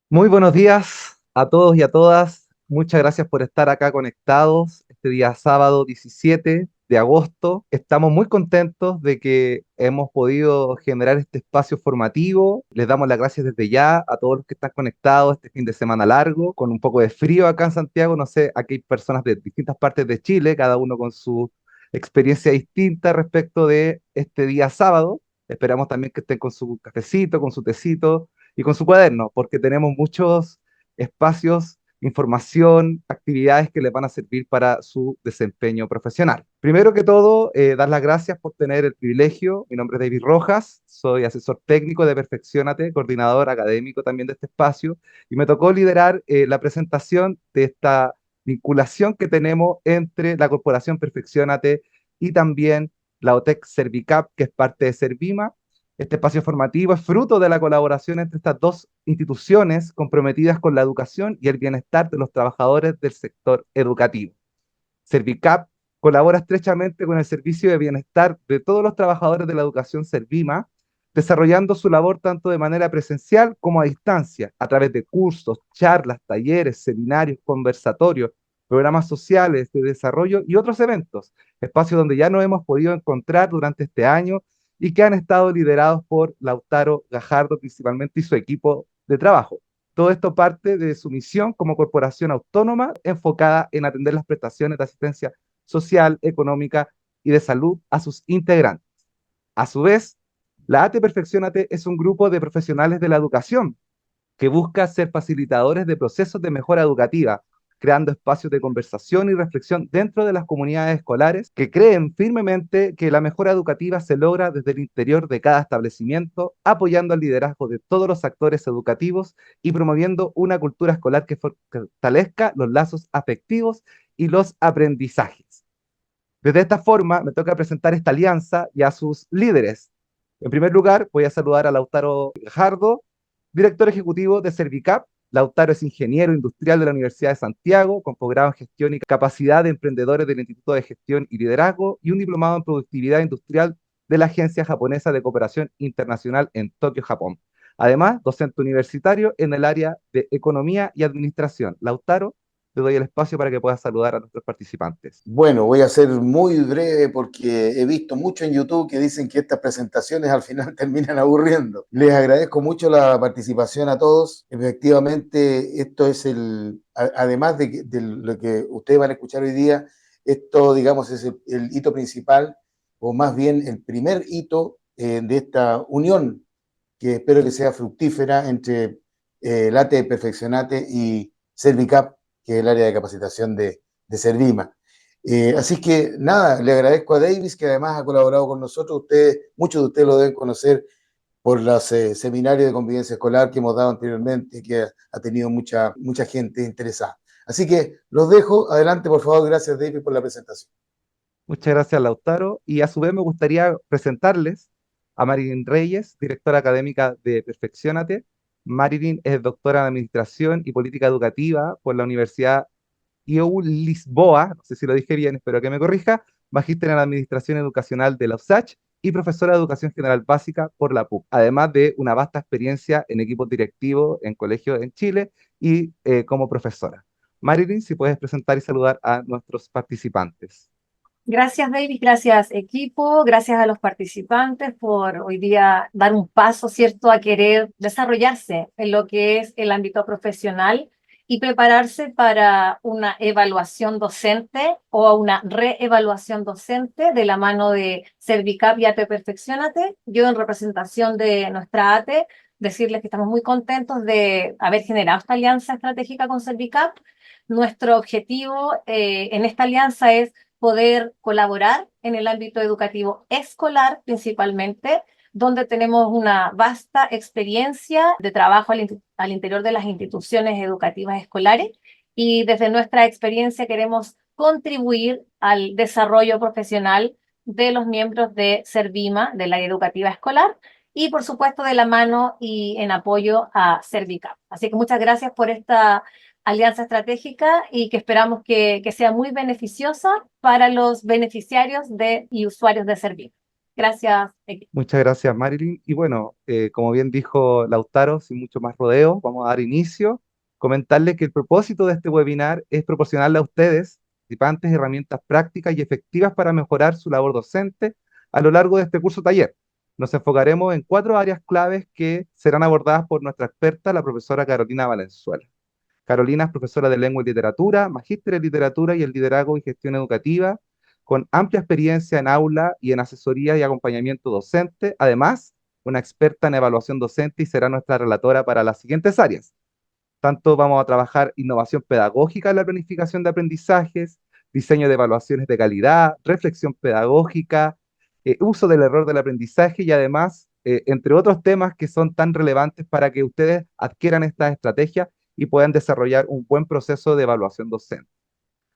Muy buenos días a todos y a todas. Muchas gracias por estar acá conectados este día sábado 17 de agosto. Estamos muy contentos de que hemos podido generar este espacio formativo. Les damos las gracias desde ya a todos los que están conectados este fin de semana largo, con un poco de frío acá en Santiago. No sé, aquí hay personas de distintas partes de Chile, cada uno con su experiencia distinta respecto de este día sábado. Esperamos también que estén con su cafecito, con su tecito y con su cuaderno, porque tenemos muchos espacios, información, actividades que les van a servir para su desempeño profesional. Primero que todo, dar las gracias por tener el privilegio. Mi nombre es David Rojas, soy asesor técnico de Perfeccionate, coordinador académico también de este espacio, y me tocó liderar la presentación de esta vinculación que tenemos entre la Corporación Perfeccionate y también la OTEC Servicap, que es parte de Servima. Este espacio formativo es fruto de la colaboración entre estas dos instituciones comprometidas con la educación y el bienestar de los trabajadores del sector educativo. Servicap colabora estrechamente con el Servicio de Bienestar de todos los trabajadores de la educación Servima, desarrollando su labor tanto de manera presencial como a distancia, a través de cursos, charlas, talleres, seminarios, conversatorios, programas sociales de desarrollo y otros eventos, espacios donde ya nos hemos podido encontrar durante este año y que han estado liderados por Lautaro Gajardo principalmente y su equipo de trabajo. Todo esto parte de su misión como corporación autónoma enfocada en atender las prestaciones de asistencia social, económica y de salud a sus integrantes. A su vez, la AT Perfeccionate es un grupo de profesionales de la educación que busca ser facilitadores de procesos de mejora educativa, creando espacios de conversación y reflexión dentro de las comunidades escolares que creen firmemente que la mejora educativa se logra desde el interior de cada establecimiento, apoyando el liderazgo de todos los actores educativos y promoviendo una cultura escolar que fortalezca los lazos afectivos y los aprendizajes. Desde esta forma, me toca presentar esta alianza y a sus líderes. En primer lugar, voy a saludar a Lautaro Gajardo, director ejecutivo de Servicap. Lautaro es ingeniero industrial de la Universidad de Santiago, con posgrado en gestión y capacidad de emprendedores del Instituto de Gestión y Liderazgo y un diplomado en productividad industrial de la Agencia Japonesa de Cooperación Internacional en Tokio, Japón. Además, docente universitario en el área de Economía y Administración. Lautaro, te doy el espacio para que puedas saludar a nuestros participantes. Bueno, voy a ser muy breve porque he visto mucho en YouTube que dicen que estas presentaciones al final terminan aburriendo. Les agradezco mucho la participación a todos. Efectivamente, esto es además de lo que ustedes van a escuchar hoy día, esto, digamos, es el hito principal, o más bien el primer hito de esta unión que espero que sea fructífera entre Late Perfeccionate y Servicap, que es el área de capacitación de Servima. Así que nada, le agradezco a Davis, que además ha colaborado con nosotros. Muchos de ustedes lo deben conocer por los seminarios de convivencia escolar que hemos dado anteriormente, que ha tenido mucha gente interesada. Así que los dejo. Adelante, por favor. Gracias, Davis, por la presentación. Muchas gracias, Lautaro. Y a su vez me gustaría presentarles a Marilyn Reyes, directora académica de Perfeccionate. Marilyn es doctora en Administración y Política Educativa por la Universidad IEU Lisboa, no sé si lo dije bien, espero que me corrija, magíster en Administración Educacional de la USACH y profesora de Educación General Básica por la PUC, además de una vasta experiencia en equipos directivos en colegios en Chile y como profesora. Marilyn, si puedes presentar y saludar a nuestros participantes. Gracias, David, gracias, equipo, gracias a los participantes por hoy día dar un paso, ¿cierto?, a querer desarrollarse en lo que es el ámbito profesional y prepararse para una evaluación docente o una reevaluación docente de la mano de Servicap y ATE Perfeccionate. Yo, en representación de nuestra ATE, decirles que estamos muy contentos de haber generado esta alianza estratégica con Servicap. Nuestro objetivo en esta alianza es poder colaborar en el ámbito educativo escolar principalmente, donde tenemos una vasta experiencia de trabajo al interior de las instituciones educativas escolares y desde nuestra experiencia queremos contribuir al desarrollo profesional de los miembros de Servima, de la educativa escolar, y por supuesto de la mano y en apoyo a Servicap. Así que muchas gracias por esta alianza estratégica y que esperamos que sea muy beneficiosa para los beneficiarios y usuarios de Servir. Gracias, equipo. Muchas gracias, Marilyn. Y bueno, como bien dijo Lautaro, sin mucho más rodeo, vamos a dar inicio. Comentarles que el propósito de este webinar es proporcionarle a ustedes, participantes, herramientas prácticas y efectivas para mejorar su labor docente a lo largo de este curso taller. Nos enfocaremos en 4 áreas claves que serán abordadas por nuestra experta, la profesora Carolina Valenzuela. Carolina es profesora de lengua y literatura, magíster en literatura y en liderazgo y gestión educativa, con amplia experiencia en aula y en asesoría y acompañamiento docente. Además, una experta en evaluación docente y será nuestra relatora para las siguientes áreas. Tanto vamos a trabajar innovación pedagógica en la planificación de aprendizajes, diseño de evaluaciones de calidad, reflexión pedagógica, uso del error del aprendizaje y además, entre otros temas que son tan relevantes para que ustedes adquieran estas estrategias y puedan desarrollar un buen proceso de evaluación docente.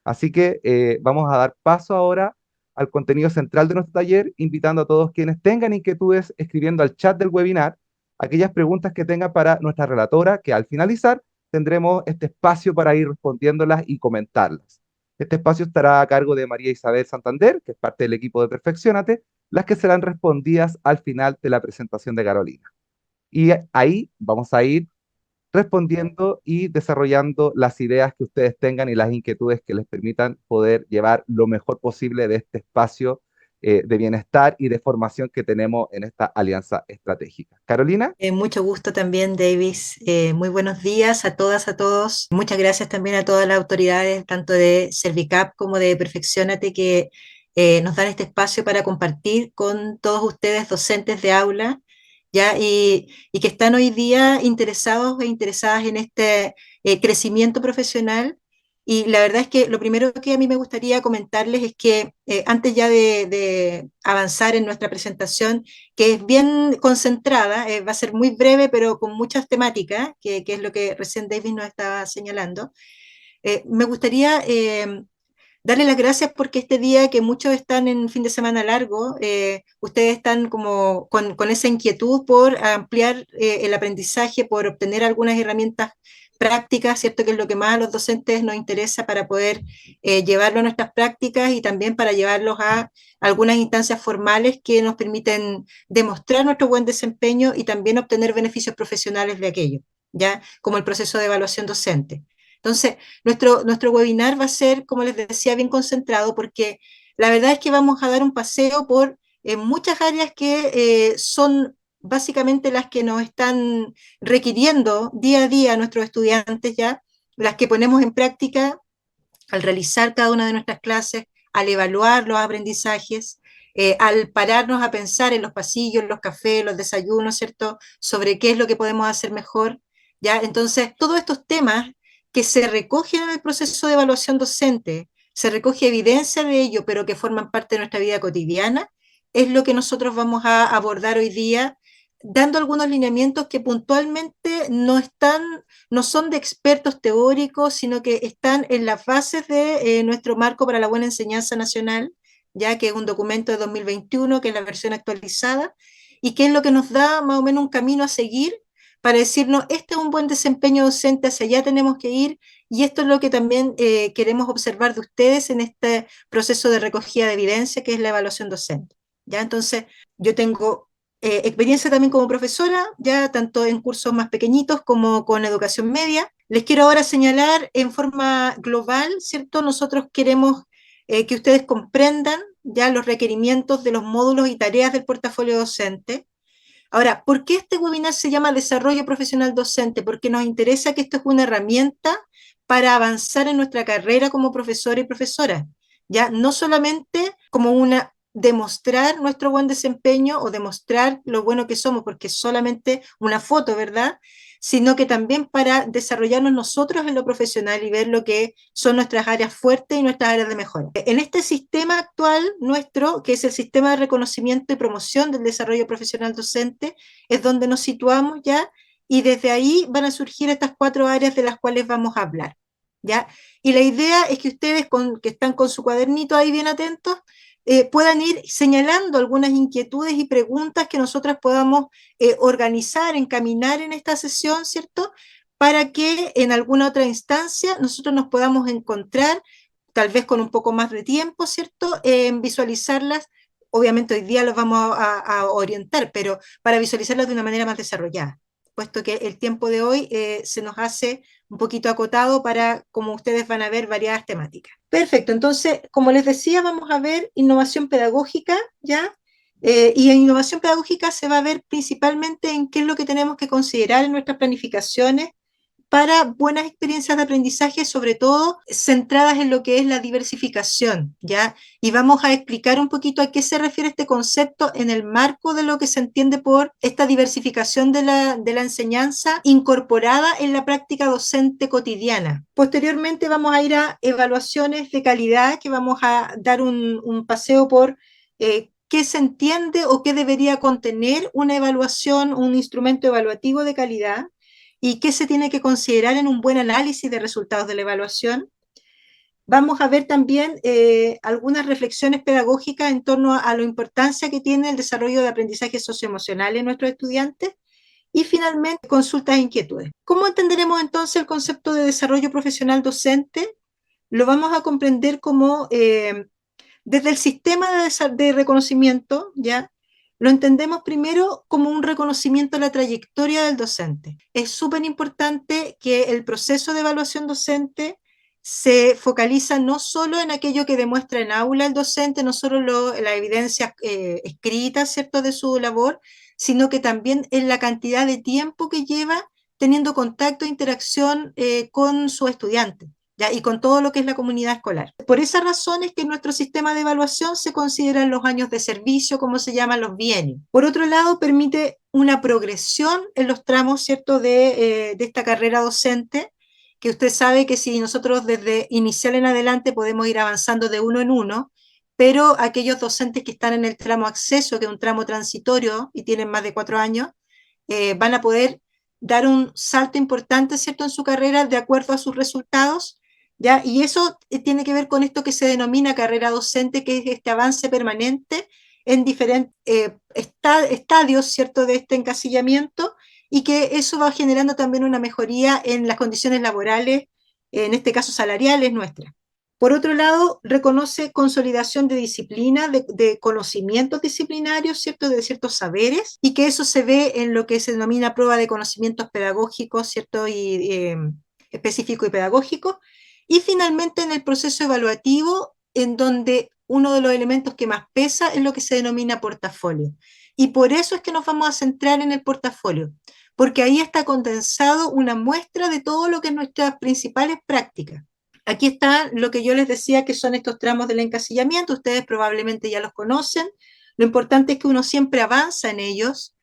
Así que vamos a dar paso ahora al contenido central de nuestro taller, invitando a todos quienes tengan inquietudes escribiendo al chat del webinar aquellas preguntas que tengan para nuestra relatora, que al finalizar tendremos este espacio para ir respondiéndolas y comentarlas. Este espacio estará a cargo de María Isabel Santander, que es parte del equipo de Perfeccionate, las que serán respondidas al final de la presentación de Carolina. Y ahí vamos a ir respondiendo y desarrollando las ideas que ustedes tengan y las inquietudes que les permitan poder llevar lo mejor posible de este espacio de bienestar y de formación que tenemos en esta alianza estratégica. Carolina. Mucho gusto también, Davis. Muy buenos días a todas, a todos. Muchas gracias también a todas las autoridades, tanto de Servicap como de Perfeccionate, que nos dan este espacio para compartir con todos ustedes, docentes de aula, ¿ya? Y que están hoy día interesados e interesadas en este crecimiento profesional. Y la verdad es que lo primero que a mí me gustaría comentarles es que antes ya de avanzar en nuestra presentación, que es bien concentrada, va a ser muy breve, pero con muchas temáticas, que es lo que recién David nos estaba señalando. Me gustaría darle las gracias porque este día que muchos están en fin de semana largo, ustedes están como con esa inquietud por ampliar el aprendizaje, por obtener algunas herramientas prácticas, ¿cierto? Que es lo que más a los docentes nos interesa para poder llevarlo a nuestras prácticas y también para llevarlos a algunas instancias formales que nos permiten demostrar nuestro buen desempeño y también obtener beneficios profesionales de aquello, ¿ya? Como el proceso de evaluación docente. Entonces, nuestro webinar va a ser, como les decía, bien concentrado porque la verdad es que vamos a dar un paseo por muchas áreas que son básicamente las que nos están requiriendo día a día nuestros estudiantes ya, las que ponemos en práctica al realizar cada una de nuestras clases, al evaluar los aprendizajes, al pararnos a pensar en los pasillos, en los cafés, los desayunos, ¿cierto? Sobre qué es lo que podemos hacer mejor, ¿ya? Entonces, todos estos temas que se recogen en el proceso de evaluación docente, se recoge evidencia de ello, pero que forman parte de nuestra vida cotidiana, es lo que nosotros vamos a abordar hoy día, dando algunos lineamientos que puntualmente no son de expertos teóricos, sino que están en las bases de nuestro marco para la buena enseñanza nacional, ya que es un documento de 2021, que es la versión actualizada, y que es lo que nos da más o menos un camino a seguir para decirnos, este es un buen desempeño docente, hacia allá tenemos que ir, y esto es lo que también queremos observar de ustedes en este proceso de recogida de evidencia, que es la evaluación docente. ¿Ya? Entonces, yo tengo experiencia también como profesora, ya tanto en cursos más pequeñitos como con educación media. Les quiero ahora señalar en forma global, ¿cierto? Nosotros queremos que ustedes comprendan ya los requerimientos de los módulos y tareas del portafolio docente. Ahora, ¿por qué este webinar se llama Desarrollo Profesional Docente? Porque nos interesa que esto es una herramienta para avanzar en nuestra carrera como profesora y profesora, ya no solamente como una demostrar nuestro buen desempeño o demostrar lo bueno que somos, porque es solamente una foto, ¿verdad? Sino que también para desarrollarnos nosotros en lo profesional y ver lo que son nuestras áreas fuertes y nuestras áreas de mejora. En este sistema actual nuestro, que es el sistema de reconocimiento y promoción del desarrollo profesional docente, es donde nos situamos ya y desde ahí van a surgir estas 4 áreas de las cuales vamos a hablar, ¿ya? Y la idea es que ustedes que están con su cuadernito ahí bien atentos, puedan ir señalando algunas inquietudes y preguntas que nosotras podamos organizar, encaminar en esta sesión, ¿cierto? Para que en alguna otra instancia nosotros nos podamos encontrar, tal vez con un poco más de tiempo, ¿cierto? En visualizarlas obviamente hoy día los vamos a orientar, pero para visualizarlos de una manera más desarrollada, puesto que el tiempo de hoy se nos hace un poquito acotado para, como ustedes van a ver, variadas temáticas. Perfecto, entonces, como les decía, vamos a ver innovación pedagógica, ¿ya? Y en innovación pedagógica se va a ver principalmente en qué es lo que tenemos que considerar en nuestras planificaciones para buenas experiencias de aprendizaje, sobre todo centradas en lo que es la diversificación, ¿ya? Y vamos a explicar un poquito a qué se refiere este concepto en el marco de lo que se entiende por esta diversificación de la enseñanza incorporada en la práctica docente cotidiana. Posteriormente vamos a ir a evaluaciones de calidad, que vamos a dar un paseo por qué se entiende o qué debería contener una evaluación, un instrumento evaluativo de calidad, y qué se tiene que considerar en un buen análisis de resultados de la evaluación. Vamos a ver también algunas reflexiones pedagógicas en torno a la importancia que tiene el desarrollo de aprendizaje socioemocional en nuestros estudiantes. Y finalmente, consultas e inquietudes. ¿Cómo entenderemos entonces el concepto de desarrollo profesional docente? Lo vamos a comprender como desde el sistema de reconocimiento, ¿ya? Lo entendemos primero como un reconocimiento de la trayectoria del docente. Es súper importante que el proceso de evaluación docente se focaliza no solo en aquello que demuestra en aula el docente, no solo la evidencia escrita, ¿cierto?, de su labor, sino que también en la cantidad de tiempo que lleva teniendo contacto e interacción con su estudiante. ¿Ya? Y con todo lo que es la comunidad escolar. Por esa razón es que en nuestro sistema de evaluación se consideran los años de servicio, como se llaman los bienios. Por otro lado, permite una progresión en los tramos, ¿cierto?, de esta carrera docente, que usted sabe que si nosotros desde inicial en adelante podemos ir avanzando de uno en uno, pero aquellos docentes que están en el tramo acceso, que es un tramo transitorio y tienen más de 4 años, van a poder dar un salto importante, ¿cierto?, en su carrera de acuerdo a sus resultados. ¿Ya? Y eso tiene que ver con esto que se denomina carrera docente, que es este avance permanente en diferentes estadios, ¿cierto?, de este encasillamiento, y que eso va generando también una mejoría en las condiciones laborales, en este caso salariales nuestras. Por otro lado, reconoce consolidación de disciplina, de conocimientos disciplinarios, ¿cierto?, de ciertos saberes, y que eso se ve en lo que se denomina prueba de conocimientos pedagógicos, ¿cierto?, y específico y pedagógico. Y finalmente en el proceso evaluativo, en donde uno de los elementos que más pesa es lo que se denomina portafolio. Y por eso es que nos vamos a centrar en el portafolio, porque ahí está condensado una muestra de todo lo que es nuestras principales prácticas. Aquí está lo que yo les decía que son estos tramos del encasillamiento, ustedes probablemente ya los conocen. Lo importante es que uno siempre avanza en ellos,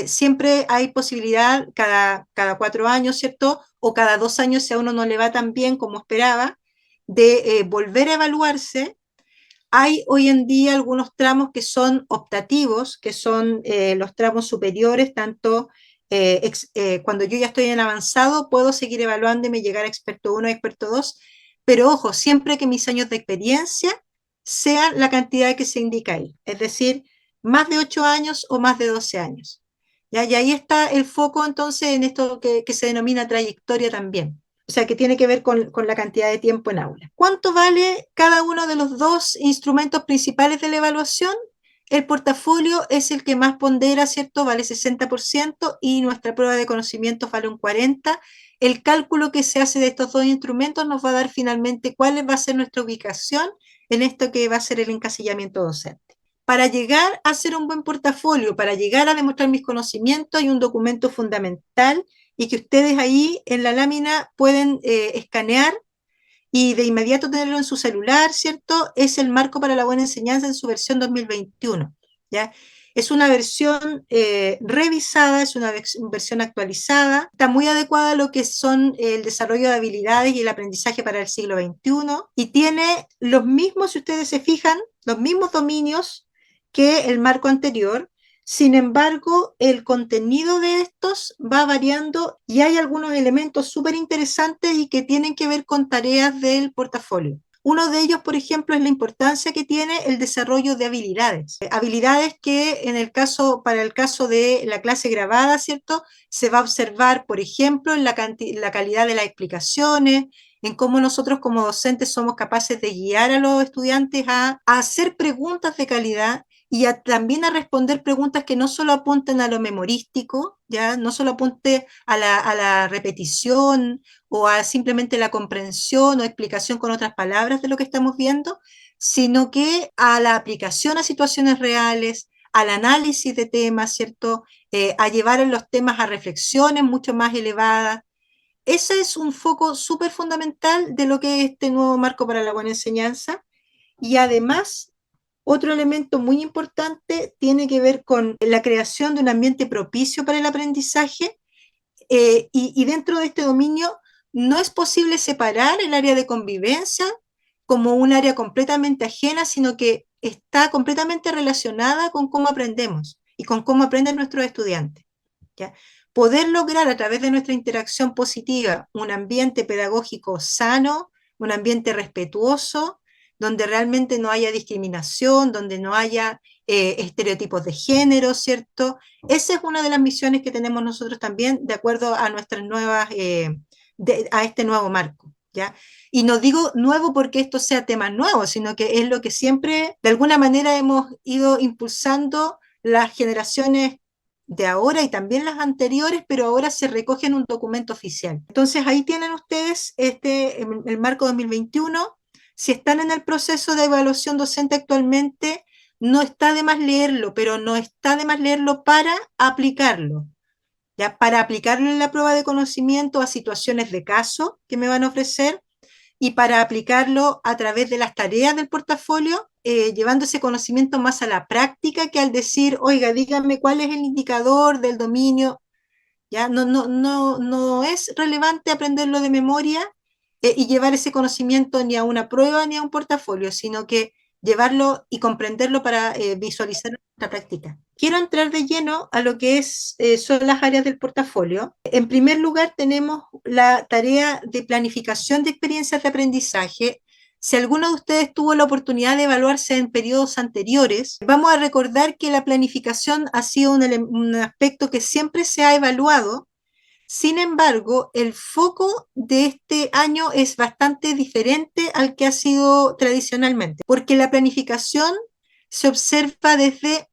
siempre hay posibilidad cada 4 años, ¿cierto? O cada 2 años, si a uno no le va tan bien como esperaba, de volver a evaluarse. Hay hoy en día algunos tramos que son optativos, que son los tramos superiores, tanto cuando yo ya estoy en avanzado, puedo seguir evaluándome y llegar a experto 1, experto 2, pero ojo, siempre que mis años de experiencia sean la cantidad que se indica ahí, es decir, más de 8 años o más de 12 años. ¿Ya? Y ahí está el foco entonces en esto que se denomina trayectoria también. O sea, que tiene que ver con la cantidad de tiempo en aula. ¿Cuánto vale cada uno de los dos instrumentos principales de la evaluación? El portafolio es el que más pondera, ¿cierto? Vale 60% y nuestra prueba de conocimientos vale un 40%. El cálculo que se hace de estos dos instrumentos nos va a dar finalmente cuál va a ser nuestra ubicación en esto que va a ser el encasillamiento docente. Para llegar a hacer un buen portafolio, para llegar a demostrar mis conocimientos, hay un documento fundamental y que ustedes ahí en la lámina pueden escanear y de inmediato tenerlo en su celular, ¿cierto? Es el marco para la buena enseñanza en su versión 2021, ¿ya? Es una versión revisada, es una versión actualizada, está muy adecuada a lo que son el desarrollo de habilidades y el aprendizaje para el siglo XXI y tiene los mismos, si ustedes se fijan, los mismos dominios que el marco anterior. Sin embargo, el contenido de estos va variando y hay algunos elementos súper interesantes y que tienen que ver con tareas del portafolio. Uno de ellos, por ejemplo, es la importancia que tiene el desarrollo de habilidades. Habilidades que para el caso de la clase grabada, ¿cierto? Se va a observar, por ejemplo, en la calidad de las explicaciones, en cómo nosotros como docentes somos capaces de guiar a los estudiantes a hacer preguntas de calidad y también a responder preguntas que no solo apunten a lo memorístico, ¿ya? No solo apunte a la repetición o a simplemente la comprensión o explicación con otras palabras de lo que estamos viendo, sino que a la aplicación a situaciones reales, al análisis de temas, ¿cierto? A llevar los temas a reflexiones mucho más elevadas. Ese es un foco súper fundamental de lo que es este nuevo marco para la buena enseñanza. Y además, otro elemento muy importante tiene que ver con la creación de un ambiente propicio para el aprendizaje, y dentro de este dominio no es posible separar el área de convivencia como un área completamente ajena, sino que está completamente relacionada con cómo aprendemos y con cómo aprenden nuestros estudiantes, ¿ya? Poder lograr a través de nuestra interacción positiva un ambiente pedagógico sano, un ambiente respetuoso, donde realmente no haya discriminación, donde no haya estereotipos de género, ¿cierto? Esa es una de las misiones que tenemos nosotros también, de acuerdo a nuestras nuevas, a este nuevo marco, ¿ya? Y no digo nuevo porque esto sea tema nuevo, sino que es lo que siempre, de alguna manera, hemos ido impulsando las generaciones de ahora y también las anteriores, pero ahora se recoge en un documento oficial. Entonces ahí tienen ustedes el marco 2021. Si están en el proceso de evaluación docente actualmente, no está de más leerlo, pero no está de más leerlo para aplicarlo. ¿Ya? Para aplicarlo en la prueba de conocimiento a situaciones de caso que me van a ofrecer, y para aplicarlo a través de las tareas del portafolio, llevando ese conocimiento más a la práctica que al decir, oiga, díganme cuál es el indicador del dominio. ¿Ya? No es relevante aprenderlo de memoria, y llevar ese conocimiento ni a una prueba ni a un portafolio, sino que llevarlo y comprenderlo para visualizar la práctica. Quiero entrar de lleno a lo que son las áreas del portafolio. En primer lugar, tenemos la tarea de planificación de experiencias de aprendizaje. Si alguno de ustedes tuvo la oportunidad de evaluarse en periodos anteriores, vamos a recordar que la planificación ha sido un aspecto que siempre se ha evaluado. Sin embargo, el foco de este año es bastante diferente al que ha sido tradicionalmente, porque la planificación se observa desde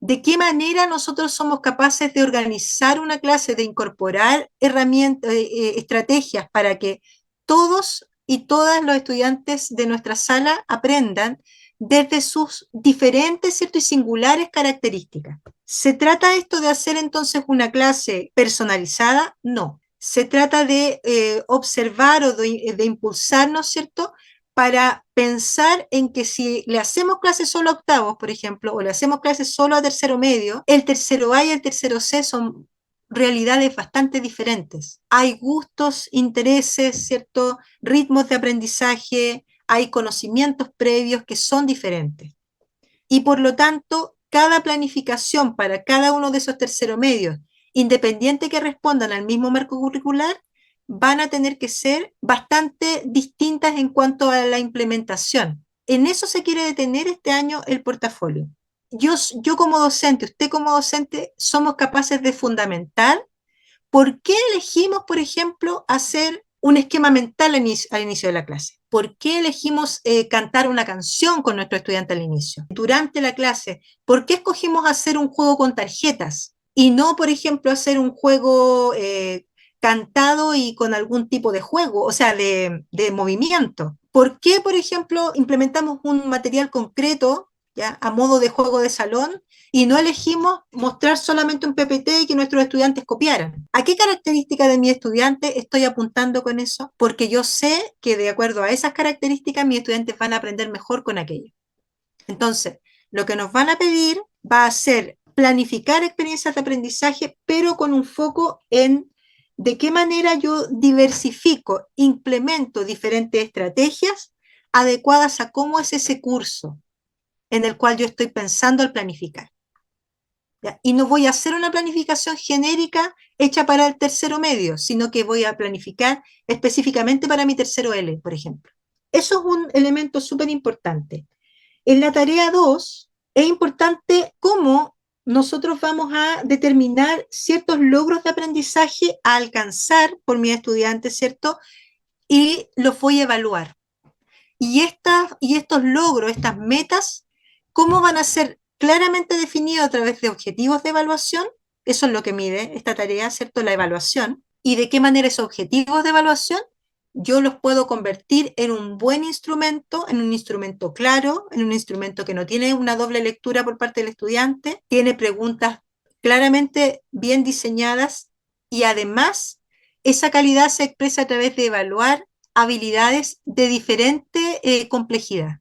de qué manera nosotros somos capaces de organizar una clase, de incorporar herramientas, estrategias para que todos y todas los estudiantes de nuestra sala aprendan desde sus diferentes, ¿cierto?, y singulares características. ¿Se trata esto de hacer entonces una clase personalizada? No. Se trata de observar o de impulsarnos, ¿cierto?, para pensar en que si le hacemos clases solo a octavos, por ejemplo, o le hacemos clases solo a tercero medio, el tercero A y el tercero C son realidades bastante diferentes. Hay gustos, intereses, ¿cierto?, ritmos de aprendizaje, hay conocimientos previos que son diferentes. Y por lo tanto, cada planificación para cada uno de esos tercero medios, independiente que respondan al mismo marco curricular, van a tener que ser bastante distintas en cuanto a la implementación. En eso se quiere detener este año el portafolio. Yo como docente, usted como docente, somos capaces de fundamentar por qué elegimos, por ejemplo, hacer un esquema mental al inicio de la clase. ¿Por qué elegimos cantar una canción con nuestro estudiante al inicio? Durante la clase, ¿por qué escogimos hacer un juego con tarjetas y no, por ejemplo, hacer un juego cantado y con algún tipo de juego, o sea, de movimiento? ¿Por qué, por ejemplo, implementamos un material concreto, ya, a modo de juego de salón, y no elegimos mostrar solamente un PPT y que nuestros estudiantes copiaran? ¿A qué característica de mi estudiante estoy apuntando con eso? Porque yo sé que de acuerdo a esas características mis estudiantes van a aprender mejor con aquello. Entonces, lo que nos van a pedir va a ser planificar experiencias de aprendizaje, pero con un foco en de qué manera yo diversifico, implemento diferentes estrategias adecuadas a cómo es ese curso en el cual yo estoy pensando al planificar. ¿Ya? Y no voy a hacer una planificación genérica hecha para el tercero medio, sino que voy a planificar específicamente para mi tercero L, por ejemplo. Eso es un elemento súper importante. En la tarea 2 es importante cómo nosotros vamos a determinar ciertos logros de aprendizaje a alcanzar por mis estudiantes, ¿cierto? Y los voy a evaluar. Y estos logros, estas metas, ¿cómo van a ser claramente definido a través de objetivos de evaluación. Eso es lo que mide esta tarea, ¿cierto? La evaluación. ¿Y de qué manera esos objetivos de evaluación yo los puedo convertir en un buen instrumento, en un instrumento claro, en un instrumento que no tiene una doble lectura por parte del estudiante, tiene preguntas claramente bien diseñadas y además esa calidad se expresa a través de evaluar habilidades de diferente complejidad?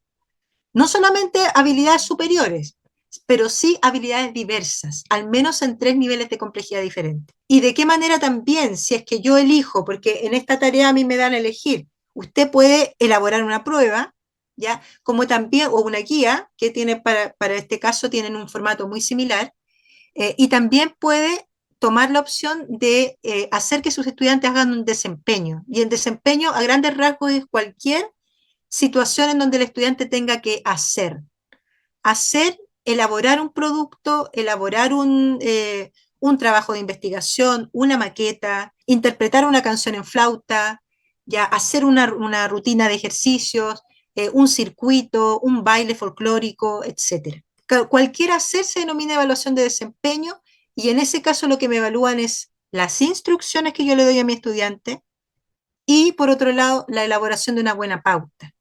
No solamente habilidades superiores, pero sí habilidades diversas, al menos en 3 niveles de complejidad diferentes. Y de qué manera también, si es que yo elijo, porque en esta tarea a mí me dan a elegir, usted puede elaborar una prueba, ¿ya? Como también, o una guía, que tiene para este caso tienen un formato muy similar, y también puede tomar la opción de hacer que sus estudiantes hagan un desempeño. Y el desempeño, a grandes rasgos, es cualquier situación en donde el estudiante tenga que hacer, elaborar un producto, elaborar un trabajo de investigación, una maqueta, interpretar una canción en flauta, ya hacer una rutina de ejercicios, un circuito, un baile folclórico, etc. Cualquier hacer se denomina evaluación de desempeño y en ese caso lo que me evalúan es las instrucciones que yo le doy a mi estudiante y por otro lado la elaboración de una buena pauta.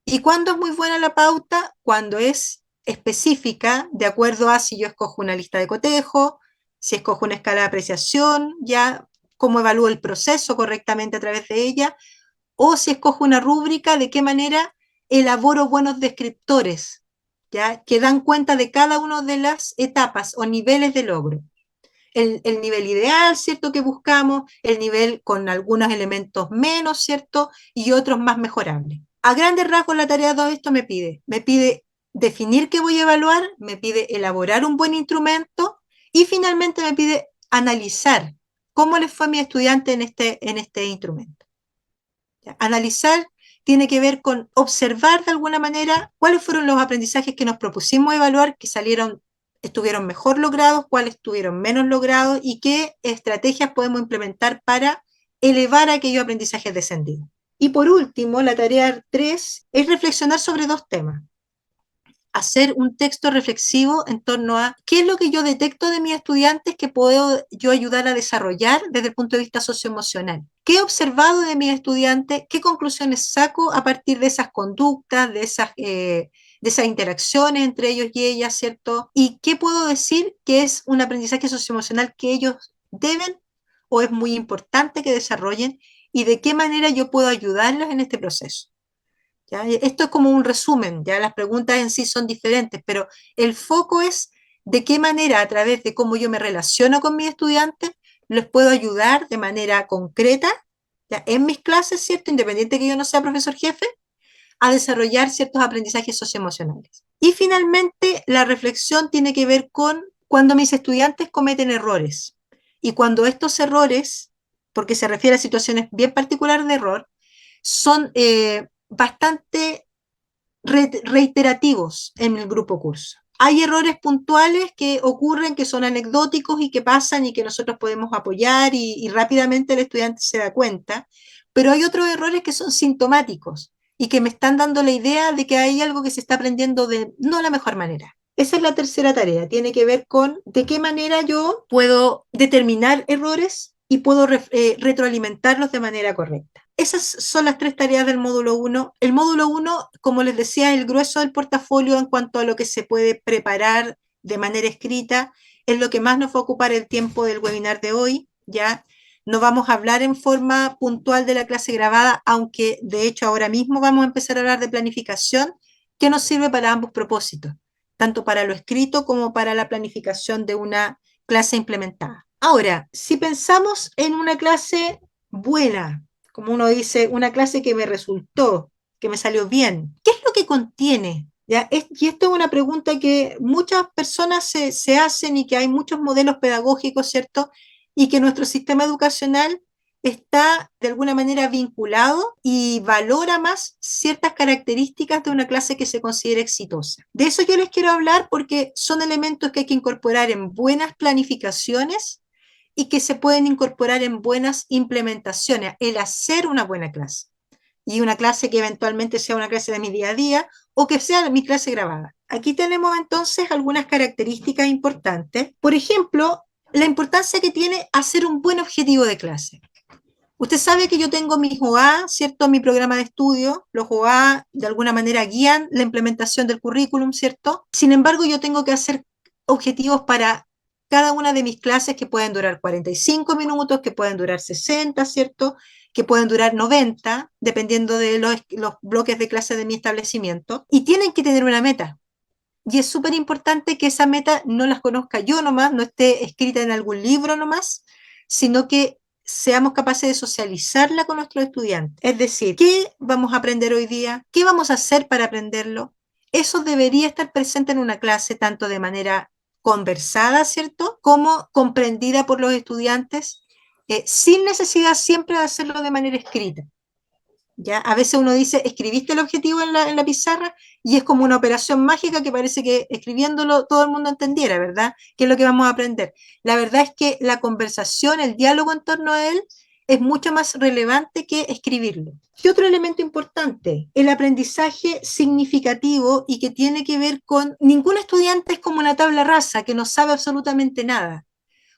¿Y cuándo es muy buena la pauta? Cuando es específica, de acuerdo a si yo escojo una lista de cotejo, si escojo una escala de apreciación, ya cómo evalúo el proceso correctamente a través de ella, o si escojo una rúbrica, de qué manera elaboro buenos descriptores, ya que dan cuenta de cada una de las etapas o niveles de logro. El nivel ideal, ¿cierto? Que buscamos, el nivel con algunos elementos menos, ¿cierto? Y otros más mejorables. A grandes rasgos, la tarea 2 esto me pide definir qué voy a evaluar, me pide elaborar un buen instrumento y finalmente me pide analizar cómo les fue a mi estudiante en este instrumento. ¿Ya? Analizar tiene que ver con observar de alguna manera cuáles fueron los aprendizajes que nos propusimos evaluar, que estuvieron mejor logrados, cuáles estuvieron menos logrados y qué estrategias podemos implementar para elevar aquellos aprendizajes descendidos. Y por último, la tarea 3 es reflexionar sobre 2 temas. Hacer un texto reflexivo en torno a qué es lo que yo detecto de mis estudiantes que puedo yo ayudar a desarrollar desde el punto de vista socioemocional. ¿Qué he observado de mis estudiantes? ¿Qué conclusiones saco a partir de esas conductas, de esas interacciones entre ellos y ellas, ¿cierto? ¿Y qué puedo decir que es un aprendizaje socioemocional que ellos deben o es muy importante que desarrollen y de qué manera yo puedo ayudarlos en este proceso? ¿Ya? Esto es como un resumen, ya las preguntas en sí son diferentes, pero el foco es de qué manera, a través de cómo yo me relaciono con mis estudiantes, les puedo ayudar de manera concreta, ya, en mis clases, ¿cierto? Independiente que yo no sea profesor jefe, a desarrollar ciertos aprendizajes socioemocionales. Y finalmente, la reflexión tiene que ver con cuando mis estudiantes cometen errores. Y cuando estos errores, porque se refiere a situaciones bien particulares de error, son bastante reiterativos en el grupo curso. Hay errores puntuales que ocurren, que son anecdóticos y que pasan y que nosotros podemos apoyar y rápidamente el estudiante se da cuenta, pero hay otros errores que son sintomáticos y que me están dando la idea de que hay algo que se está aprendiendo de no la mejor manera. Esa es la tercera tarea, tiene que ver con de qué manera yo puedo determinar errores y puedo retroalimentarlos de manera correcta. Esas son las 3 tareas del módulo 1. El módulo 1, como les decía, es el grueso del portafolio en cuanto a lo que se puede preparar de manera escrita, es lo que más nos va a ocupar el tiempo del webinar de hoy, ¿ya? No vamos a hablar en forma puntual de la clase grabada, aunque de hecho ahora mismo vamos a empezar a hablar de planificación, que nos sirve para ambos propósitos, tanto para lo escrito como para la planificación de una clase implementada. Ahora, si pensamos en una clase buena, como uno dice, una clase que me resultó, que me salió bien, ¿qué es lo que contiene? ¿Ya? Y esto es una pregunta que muchas personas se hacen y que hay muchos modelos pedagógicos, ¿cierto? Y que nuestro sistema educacional está de alguna manera vinculado y valora más ciertas características de una clase que se considera exitosa. De eso yo les quiero hablar porque son elementos que hay que incorporar en buenas planificaciones y que se pueden incorporar en buenas implementaciones, el hacer una buena clase. Y una clase que eventualmente sea una clase de mi día a día o que sea mi clase grabada. Aquí tenemos entonces algunas características importantes. Por ejemplo, la importancia que tiene hacer un buen objetivo de clase. Usted sabe que yo tengo mis OA, ¿cierto? Mi programa de estudio. Los OA de alguna manera guían la implementación del currículum, ¿cierto? Sin embargo, yo tengo que hacer objetivos para cada una de mis clases que pueden durar 45 minutos, que pueden durar 60, ¿cierto? Que pueden durar 90, dependiendo de los bloques de clase de mi establecimiento. Y tienen que tener una meta. Y es súper importante que esa meta no la conozca yo nomás, no esté escrita en algún libro nomás, sino que seamos capaces de socializarla con nuestros estudiantes. Es decir, ¿qué vamos a aprender hoy día? ¿Qué vamos a hacer para aprenderlo? Eso debería estar presente en una clase tanto de manera conversada, ¿cierto? Como comprendida por los estudiantes, sin necesidad siempre de hacerlo de manera escrita. ¿Ya? A veces uno dice, escribiste el objetivo en la pizarra y es como una operación mágica que parece que escribiéndolo todo el mundo entendiera, ¿verdad? ¿Qué es lo que vamos a aprender? La verdad es que la conversación, el diálogo en torno a él es mucho más relevante que escribirlo. Y otro elemento importante, el aprendizaje significativo y que tiene que ver con ningún estudiante es como una tabla rasa que no sabe absolutamente nada.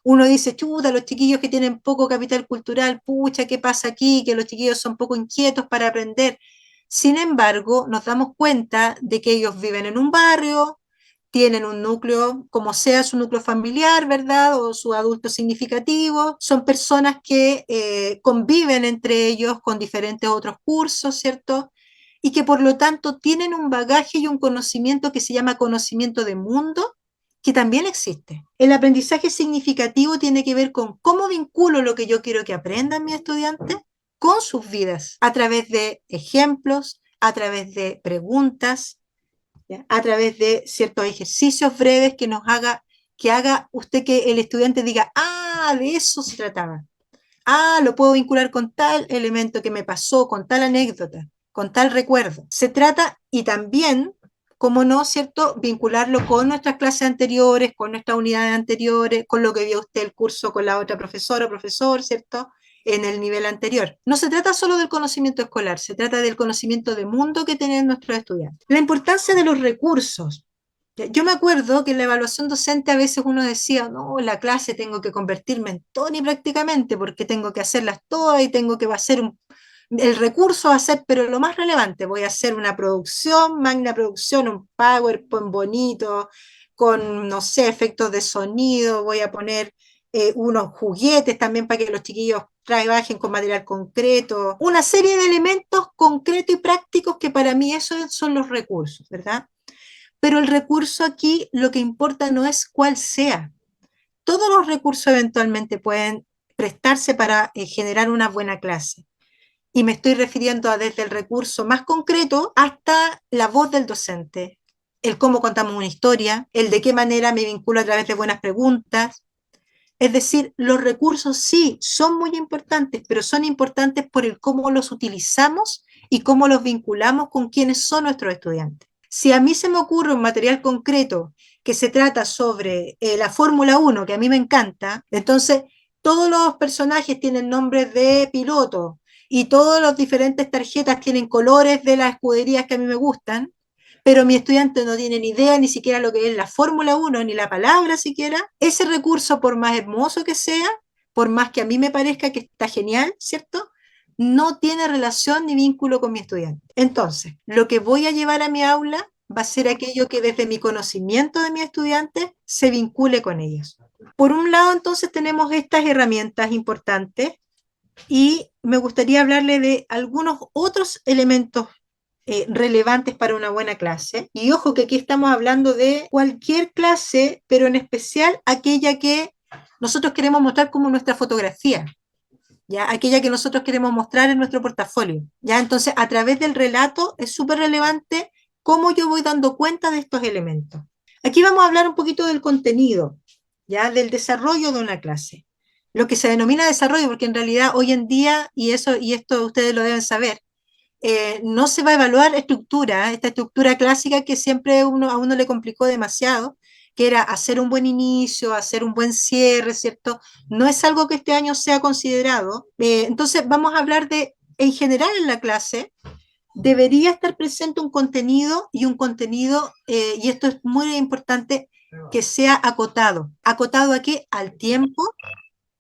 Uno dice, chuta, los chiquillos que tienen poco capital cultural, pucha, ¿qué pasa aquí? Que los chiquillos son poco inquietos para aprender. Sin embargo, nos damos cuenta de que ellos viven en un barrio, tienen un núcleo, como sea su núcleo familiar, ¿verdad? O su adulto significativo. Son personas que conviven entre ellos con diferentes otros cursos, ¿cierto? Y que por lo tanto tienen un bagaje y un conocimiento que se llama conocimiento de mundo, que también existe. El aprendizaje significativo tiene que ver con cómo vinculo lo que yo quiero que aprendan mis estudiantes con sus vidas, a través de ejemplos, a través de preguntas, ¿ya? A través de ciertos ejercicios breves que haga usted que el estudiante diga, ah, de eso se trataba. Ah, lo puedo vincular con tal elemento que me pasó, con tal anécdota, con tal recuerdo. Se trata, y también, como no, ¿cierto?, vincularlo con nuestras clases anteriores, con nuestras unidades anteriores, con lo que vio usted el curso con la otra profesora o profesor, ¿cierto?, en el nivel anterior. No se trata solo del conocimiento escolar, se trata del conocimiento de mundo que tienen nuestros estudiantes. La importancia de los recursos. Yo me acuerdo que en la evaluación docente a veces uno decía, no, la clase tengo que convertirme en Tony prácticamente porque tengo que hacerlas todas y tengo que hacer el recurso va a ser, pero lo más relevante, voy a hacer una producción, magna producción, un PowerPoint bonito, con, no sé, efectos de sonido, voy a poner unos juguetes también para que los chiquillos trabajen con material concreto, una serie de elementos concretos y prácticos que para mí esos son los recursos, ¿verdad? Pero el recurso aquí lo que importa no es cuál sea. Todos los recursos eventualmente pueden prestarse para generar una buena clase. Y me estoy refiriendo a desde el recurso más concreto hasta la voz del docente, el cómo contamos una historia, el de qué manera me vinculo a través de buenas preguntas. Es decir, los recursos sí son muy importantes, pero son importantes por el cómo los utilizamos y cómo los vinculamos con quienes son nuestros estudiantes. Si a mí se me ocurre un material concreto que se trata sobre la Fórmula 1, que a mí me encanta, entonces todos los personajes tienen nombres de piloto y todas las diferentes tarjetas tienen colores de las escuderías que a mí me gustan, pero mi estudiante no tiene ni idea ni siquiera lo que es la Fórmula 1, ni la palabra siquiera, ese recurso, por más hermoso que sea, por más que a mí me parezca que está genial, ¿cierto?, no tiene relación ni vínculo con mi estudiante. Entonces, lo que voy a llevar a mi aula va a ser aquello que desde mi conocimiento de mis estudiantes se vincule con ellos. Por un lado, entonces, tenemos estas herramientas importantes y me gustaría hablarle de algunos otros elementos relevantes para una buena clase. Y ojo que aquí estamos hablando de cualquier clase, pero en especial aquella que nosotros queremos mostrar como nuestra fotografía, ¿ya? Aquella que nosotros queremos mostrar en nuestro portafolio, ¿ya? Entonces, a través del relato es súper relevante cómo yo voy dando cuenta de estos elementos. Aquí vamos a hablar un poquito del contenido, ¿ya? Del desarrollo de una clase. Lo que se denomina desarrollo, porque en realidad hoy en día, y esto ustedes lo deben saber, no se va a evaluar estructura, esta estructura clásica que siempre a uno le complicó demasiado, que era hacer un buen inicio, hacer un buen cierre, ¿cierto? No es algo que este año sea considerado. Entonces vamos a hablar de, en general en la clase, debería estar presente un contenido, y esto es muy importante, que sea acotado. ¿Acotado a qué? Al tiempo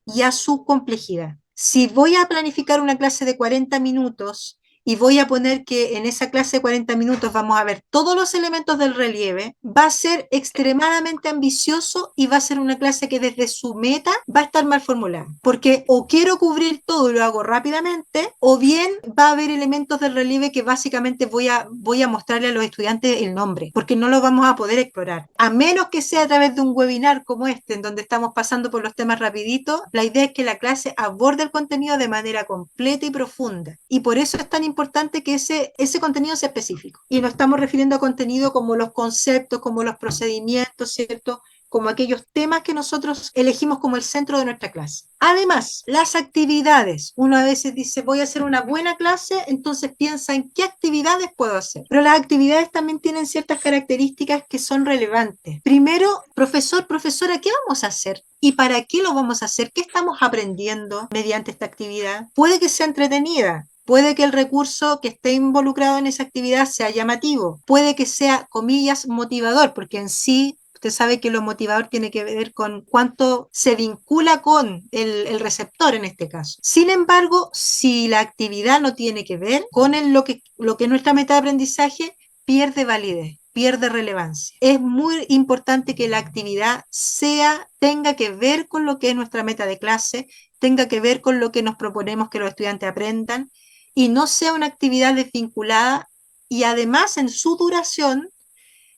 y a su complejidad. Si voy a planificar una clase de 40 minutos y voy a poner que en esa clase de 40 minutos vamos a ver todos los elementos del relieve, va a ser extremadamente ambicioso y va a ser una clase que desde su meta va a estar mal formulada. Porque o quiero cubrir todo y lo hago rápidamente, o bien va a haber elementos del relieve que básicamente voy a mostrarle a los estudiantes el nombre, porque no lo vamos a poder explorar. A menos que sea a través de un webinar como este, en donde estamos pasando por los temas rapidito, la idea es que la clase aborde el contenido de manera completa y profunda. Y por eso es tan importante que ese contenido sea específico. Y no estamos refiriendo a contenido como los conceptos, como los procedimientos, ¿cierto? Como aquellos temas que nosotros elegimos como el centro de nuestra clase. Además, las actividades. Uno a veces dice, voy a hacer una buena clase, entonces piensa en qué actividades puedo hacer. Pero las actividades también tienen ciertas características que son relevantes. Primero, profesor, profesora, ¿qué vamos a hacer? ¿Y para qué lo vamos a hacer? ¿Qué estamos aprendiendo mediante esta actividad? Puede que sea entretenida, puede que el recurso que esté involucrado en esa actividad sea llamativo, puede que sea, comillas, motivador, porque en sí usted sabe que lo motivador tiene que ver con cuánto se vincula con el receptor en este caso. Sin embargo, si la actividad no tiene que ver con lo que es nuestra meta de aprendizaje, pierde validez, pierde relevancia. Es muy importante que la actividad tenga que ver con lo que es nuestra meta de clase, tenga que ver con lo que nos proponemos que los estudiantes aprendan, y no sea una actividad desvinculada, y además en su duración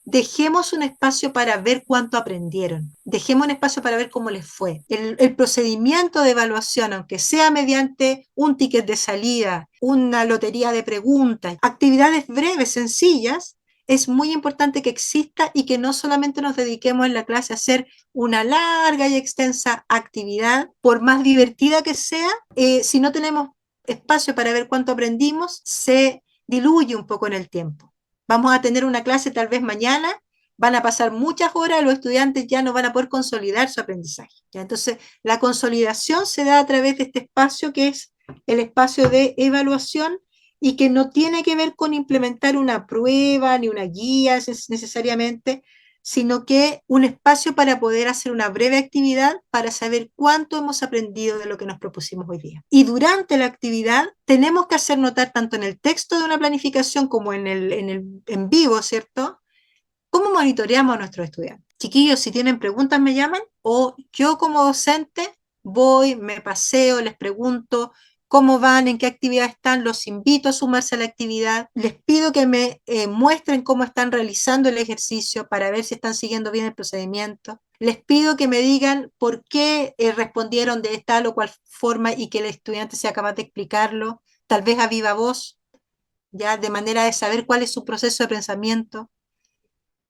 dejemos un espacio para ver cuánto aprendieron, dejemos un espacio para ver cómo les fue. El procedimiento de evaluación, aunque sea mediante un ticket de salida, una lotería de preguntas, actividades breves, sencillas, es muy importante que exista y que no solamente nos dediquemos en la clase a hacer una larga y extensa actividad, por más divertida que sea, si no tenemos espacio para ver cuánto aprendimos, se diluye un poco en el tiempo. Vamos a tener una clase tal vez mañana, van a pasar muchas horas, los estudiantes ya no van a poder consolidar su aprendizaje. ¿Ya? Entonces, la consolidación se da a través de este espacio que es el espacio de evaluación, y que no tiene que ver con implementar una prueba ni una guía necesariamente, sino que un espacio para poder hacer una breve actividad para saber cuánto hemos aprendido de lo que nos propusimos hoy día. Y durante la actividad tenemos que hacer notar tanto en el texto de una planificación como en vivo, ¿cierto? ¿Cómo monitoreamos a nuestros estudiantes? Chiquillos, si tienen preguntas me llaman, o yo como docente voy, me paseo, les pregunto cómo van, en qué actividad están, los invito a sumarse a la actividad, les pido que me muestren cómo están realizando el ejercicio para ver si están siguiendo bien el procedimiento, les pido que me digan por qué respondieron de tal o cual forma y que el estudiante sea capaz de explicarlo, tal vez a viva voz, ya de manera de saber cuál es su proceso de pensamiento.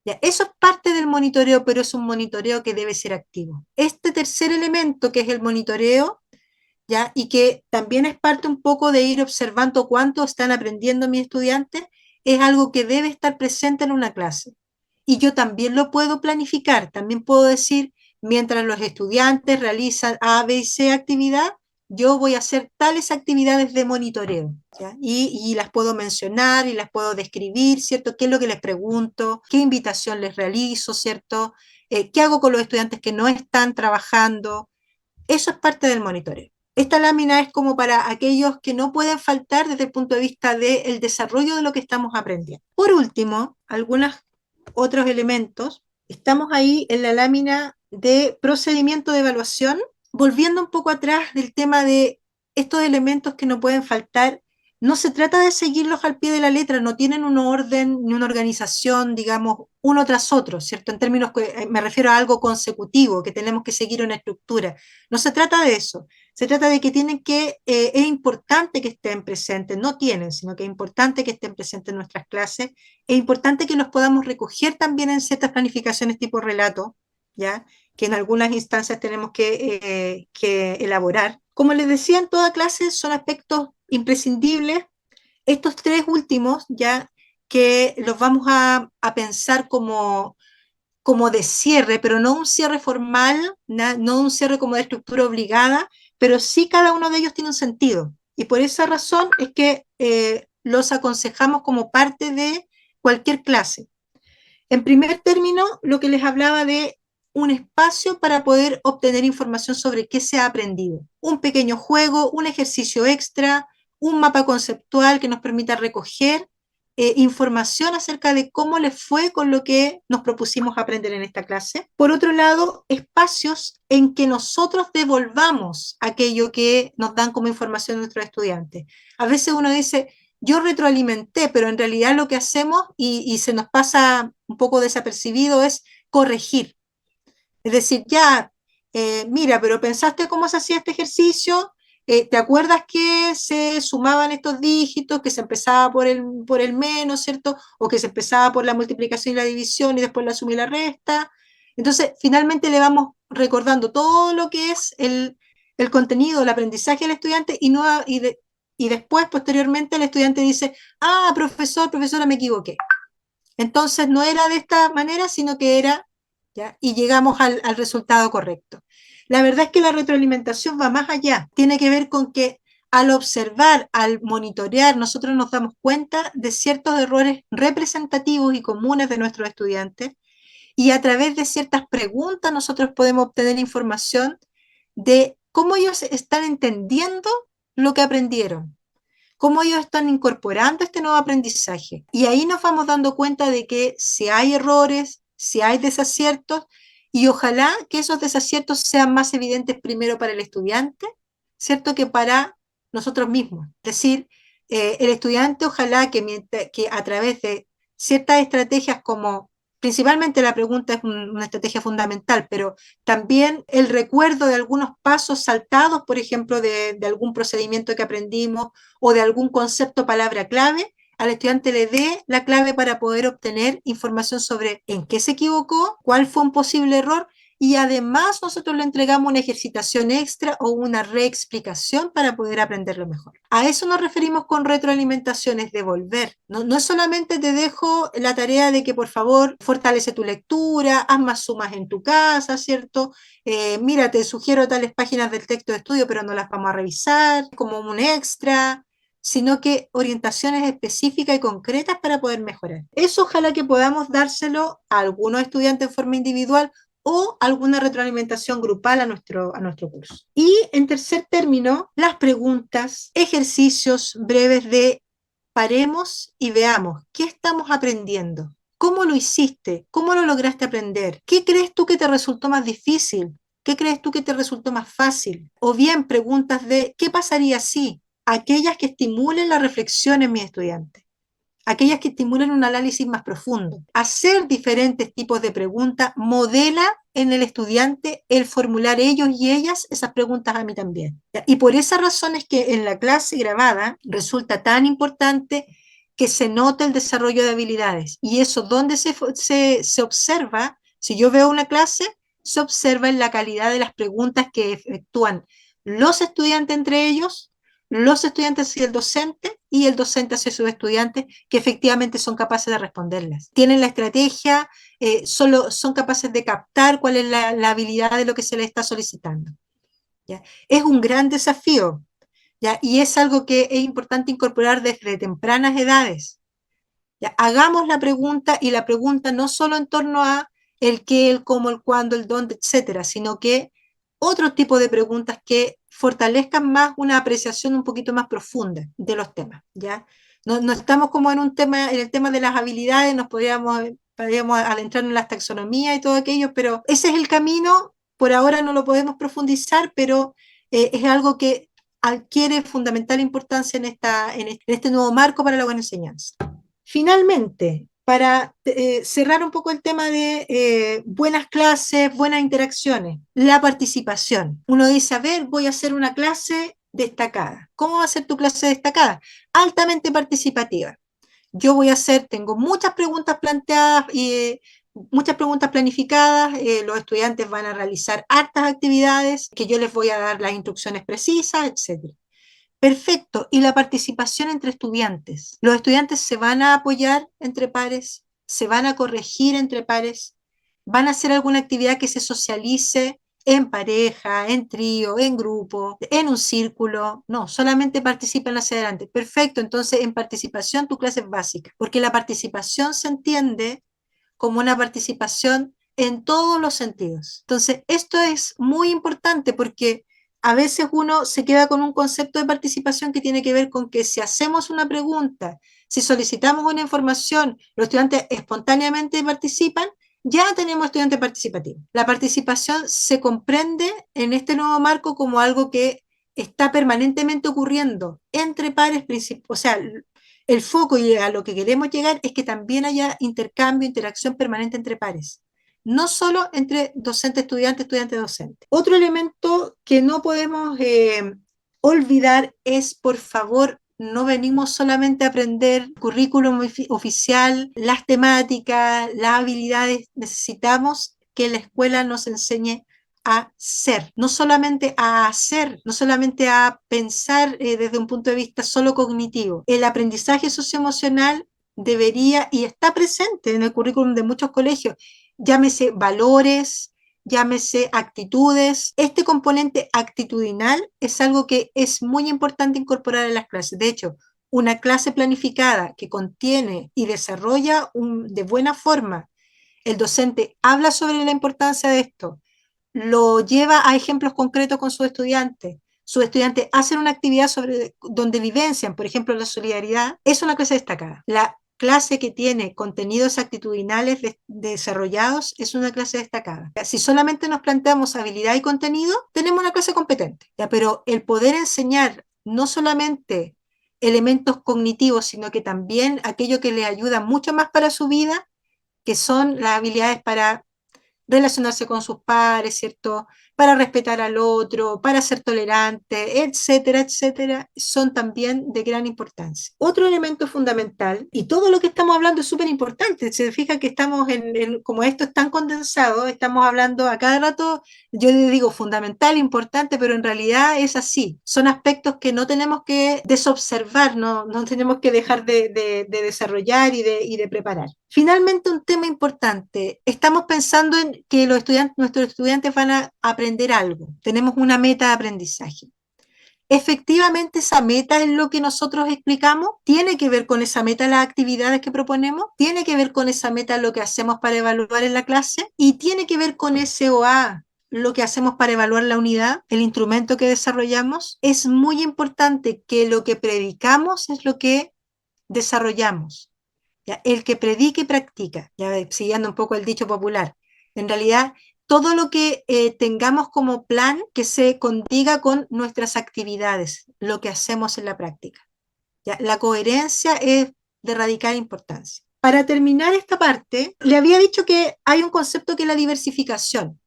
Ya, eso es parte del monitoreo, pero es un monitoreo que debe ser activo. Este tercer elemento, que es el monitoreo, ¿ya? Y que también es parte un poco de ir observando cuánto están aprendiendo mis estudiantes, es algo que debe estar presente en una clase. Y yo también lo puedo planificar, también puedo decir, mientras los estudiantes realizan A, B y C actividad, yo voy a hacer tales actividades de monitoreo, ¿ya? Y las puedo mencionar y las puedo describir, ¿cierto? ¿Qué es lo que les pregunto? ¿Qué invitación les realizo, ¿cierto? ¿Qué hago con los estudiantes que no están trabajando? Eso es parte del monitoreo. Esta lámina es como para aquellos que no pueden faltar desde el punto de vista del desarrollo de lo que estamos aprendiendo. Por último, algunos otros elementos. Estamos ahí en la lámina de procedimiento de evaluación, volviendo un poco atrás del tema de estos elementos que no pueden faltar. No se trata de seguirlos al pie de la letra, no tienen un orden ni una organización, digamos, uno tras otro, ¿cierto? En términos que me refiero a algo consecutivo, que tenemos que seguir una estructura. No se trata de eso, se trata de que es importante que estén presentes, no tienen, sino que es importante que estén presentes en nuestras clases, es importante que los podamos recoger también en ciertas planificaciones tipo relato, ¿ya? Que en algunas instancias tenemos que elaborar. Como les decía, en toda clase son aspectos imprescindibles. Estos tres últimos, ya que los vamos a pensar como de cierre, pero no un cierre formal, no un cierre como de estructura obligada, pero sí cada uno de ellos tiene un sentido. Y por esa razón es que los aconsejamos como parte de cualquier clase. En primer término, lo que les hablaba de un espacio para poder obtener información sobre qué se ha aprendido. Un pequeño juego, un ejercicio extra, un mapa conceptual que nos permita recoger información acerca de cómo les fue con lo que nos propusimos aprender en esta clase. Por otro lado, espacios en que nosotros devolvamos aquello que nos dan como información nuestros estudiantes. A veces uno dice, yo retroalimenté, pero en realidad lo que hacemos y se nos pasa un poco desapercibido es corregir. Es decir, ya, mira, pero ¿pensaste cómo se hacía este ejercicio? ¿Te acuerdas que se sumaban estos dígitos, que se empezaba por el menos, ¿cierto? O que se empezaba por la multiplicación y la división y después la suma y la resta. Entonces, finalmente le vamos recordando todo lo que es el contenido, el aprendizaje del estudiante y después, posteriormente, el estudiante dice, ah, profesor, profesora, me equivoqué. Entonces, no era de esta manera, sino que era, ¿ya? Y llegamos al resultado correcto. La verdad es que la retroalimentación va más allá. Tiene que ver con que al observar, al monitorear, nosotros nos damos cuenta de ciertos errores representativos y comunes de nuestros estudiantes y a través de ciertas preguntas nosotros podemos obtener información de cómo ellos están entendiendo lo que aprendieron, cómo ellos están incorporando este nuevo aprendizaje. Y ahí nos vamos dando cuenta de que si hay errores, si hay desaciertos, y ojalá que esos desaciertos sean más evidentes primero para el estudiante, ¿cierto? Que para nosotros mismos. Es decir, el estudiante ojalá que a través de ciertas estrategias como, principalmente la pregunta es una estrategia fundamental, pero también el recuerdo de algunos pasos saltados, por ejemplo, de algún procedimiento que aprendimos o de algún concepto, palabra clave, al estudiante le dé la clave para poder obtener información sobre en qué se equivocó, cuál fue un posible error y además nosotros le entregamos una ejercitación extra o una reexplicación para poder aprenderlo mejor. A eso nos referimos con retroalimentación, es devolver. No solamente te dejo la tarea de que por favor fortalece tu lectura, haz más sumas en tu casa, ¿cierto? Mira, te sugiero tales páginas del texto de estudio, pero no las vamos a revisar, como un extra, sino que orientaciones específicas y concretas para poder mejorar. Eso ojalá que podamos dárselo a algunos estudiantes en forma individual o alguna retroalimentación grupal a nuestro curso. Y en tercer término, las preguntas, ejercicios breves de paremos y veamos qué estamos aprendiendo. ¿Cómo lo hiciste? ¿Cómo lo lograste aprender? ¿Qué crees tú que te resultó más difícil? ¿Qué crees tú que te resultó más fácil? O bien preguntas de ¿qué pasaría si? Aquellas que estimulen la reflexión en mis estudiantes, aquellas que estimulen un análisis más profundo. Hacer diferentes tipos de preguntas modela en el estudiante el formular ellos y ellas esas preguntas a mí también. Y por esa razón es que en la clase grabada resulta tan importante que se note el desarrollo de habilidades. Y eso, ¿dónde se observa? Si yo veo una clase, se observa en la calidad de las preguntas que efectúan los estudiantes entre ellos, los estudiantes hacia el docente y el docente hacia sus estudiantes que efectivamente son capaces de responderlas. Tienen la estrategia, solo son capaces de captar cuál es la habilidad de lo que se les está solicitando. ¿Ya? Es un gran desafío, ¿ya? Y es algo que es importante incorporar desde tempranas edades. ¿Ya? Hagamos la pregunta y la pregunta no solo en torno a el qué, el cómo, el cuándo, el dónde, etcétera, sino que otro tipo de preguntas que fortalezcan más una apreciación un poquito más profunda de los temas, ¿ya? No estamos como en un tema, en el tema de las habilidades, podríamos adentrarnos en las taxonomías y todo aquello, pero ese es el camino, por ahora no lo podemos profundizar, pero es algo que adquiere fundamental importancia en este nuevo marco para la buena enseñanza. Finalmente, para cerrar un poco el tema de buenas clases, buenas interacciones, la participación. Uno dice, a ver, voy a hacer una clase destacada. ¿Cómo va a ser tu clase destacada? Altamente participativa. Yo voy a hacer, tengo muchas preguntas planteadas y muchas preguntas planificadas, los estudiantes van a realizar hartas actividades que yo les voy a dar las instrucciones precisas, etc. Perfecto. ¿Y la participación entre estudiantes? ¿Los estudiantes se van a apoyar entre pares? ¿Se van a corregir entre pares? ¿Van a hacer alguna actividad que se socialice en pareja, en trío, en grupo, en un círculo. No, solamente participan hacia adelante. Perfecto, entonces en participación tu clase es básica, porque la participación se entiende como una participación en todos los sentidos. Entonces, esto es muy importante porque a veces uno se queda con un concepto de participación que tiene que ver con que si hacemos una pregunta, si solicitamos una información, los estudiantes espontáneamente participan, ya tenemos estudiante participativo. La participación se comprende en este nuevo marco como algo que está permanentemente ocurriendo entre pares, o sea, el foco y a lo que queremos llegar es que también haya intercambio, interacción permanente entre pares, no solo entre docente-estudiante, estudiante-docente. Otro elemento que no podemos olvidar es, por favor, no venimos solamente a aprender currículum oficial, las temáticas, las habilidades, necesitamos que la escuela nos enseñe a ser, no solamente a hacer, no solamente a pensar desde un punto de vista solo cognitivo. El aprendizaje socioemocional debería y está presente en el currículum de muchos colegios, llámese valores, llámese actitudes. Este componente actitudinal es algo que es muy importante incorporar en las clases. De hecho, una clase planificada que contiene y desarrolla de buena forma, el docente habla sobre la importancia de esto, lo lleva a ejemplos concretos con sus estudiantes hacen una actividad sobre donde vivencian, por ejemplo, la solidaridad, es una clase destacada. La clase que tiene contenidos actitudinales desarrollados es una clase destacada. Si solamente nos planteamos habilidad y contenido, tenemos una clase competente. ¿Ya? Pero el poder enseñar no solamente elementos cognitivos, sino que también aquello que les ayuda mucho más para su vida, que son las habilidades para relacionarse con sus pares, ¿cierto? Para respetar al otro, para ser tolerante, etcétera, etcétera, son también de gran importancia. Otro elemento fundamental, y todo lo que estamos hablando es súper importante, se fija que estamos como esto es tan condensado, estamos hablando a cada rato, yo le digo fundamental, importante, pero en realidad es así. Son aspectos que no tenemos que desobservar, no tenemos que dejar de desarrollar y de preparar. Finalmente, un tema importante. Estamos pensando en que nuestros estudiantes van a aprender algo. Tenemos una meta de aprendizaje. Efectivamente, esa meta es lo que nosotros explicamos. Tiene que ver con esa meta las actividades que proponemos. Tiene que ver con esa meta lo que hacemos para evaluar en la clase. Y tiene que ver con SOA, lo que hacemos para evaluar la unidad, el instrumento que desarrollamos. Es muy importante que lo que predicamos es lo que desarrollamos. ¿Ya? El que predica y practica, ya siguiendo un poco el dicho popular. En realidad, todo lo que tengamos como plan que se condiga con nuestras actividades, lo que hacemos en la práctica. ¿Ya? La coherencia es de radical importancia. Para terminar esta parte, le había dicho que hay un concepto que es la diversificación.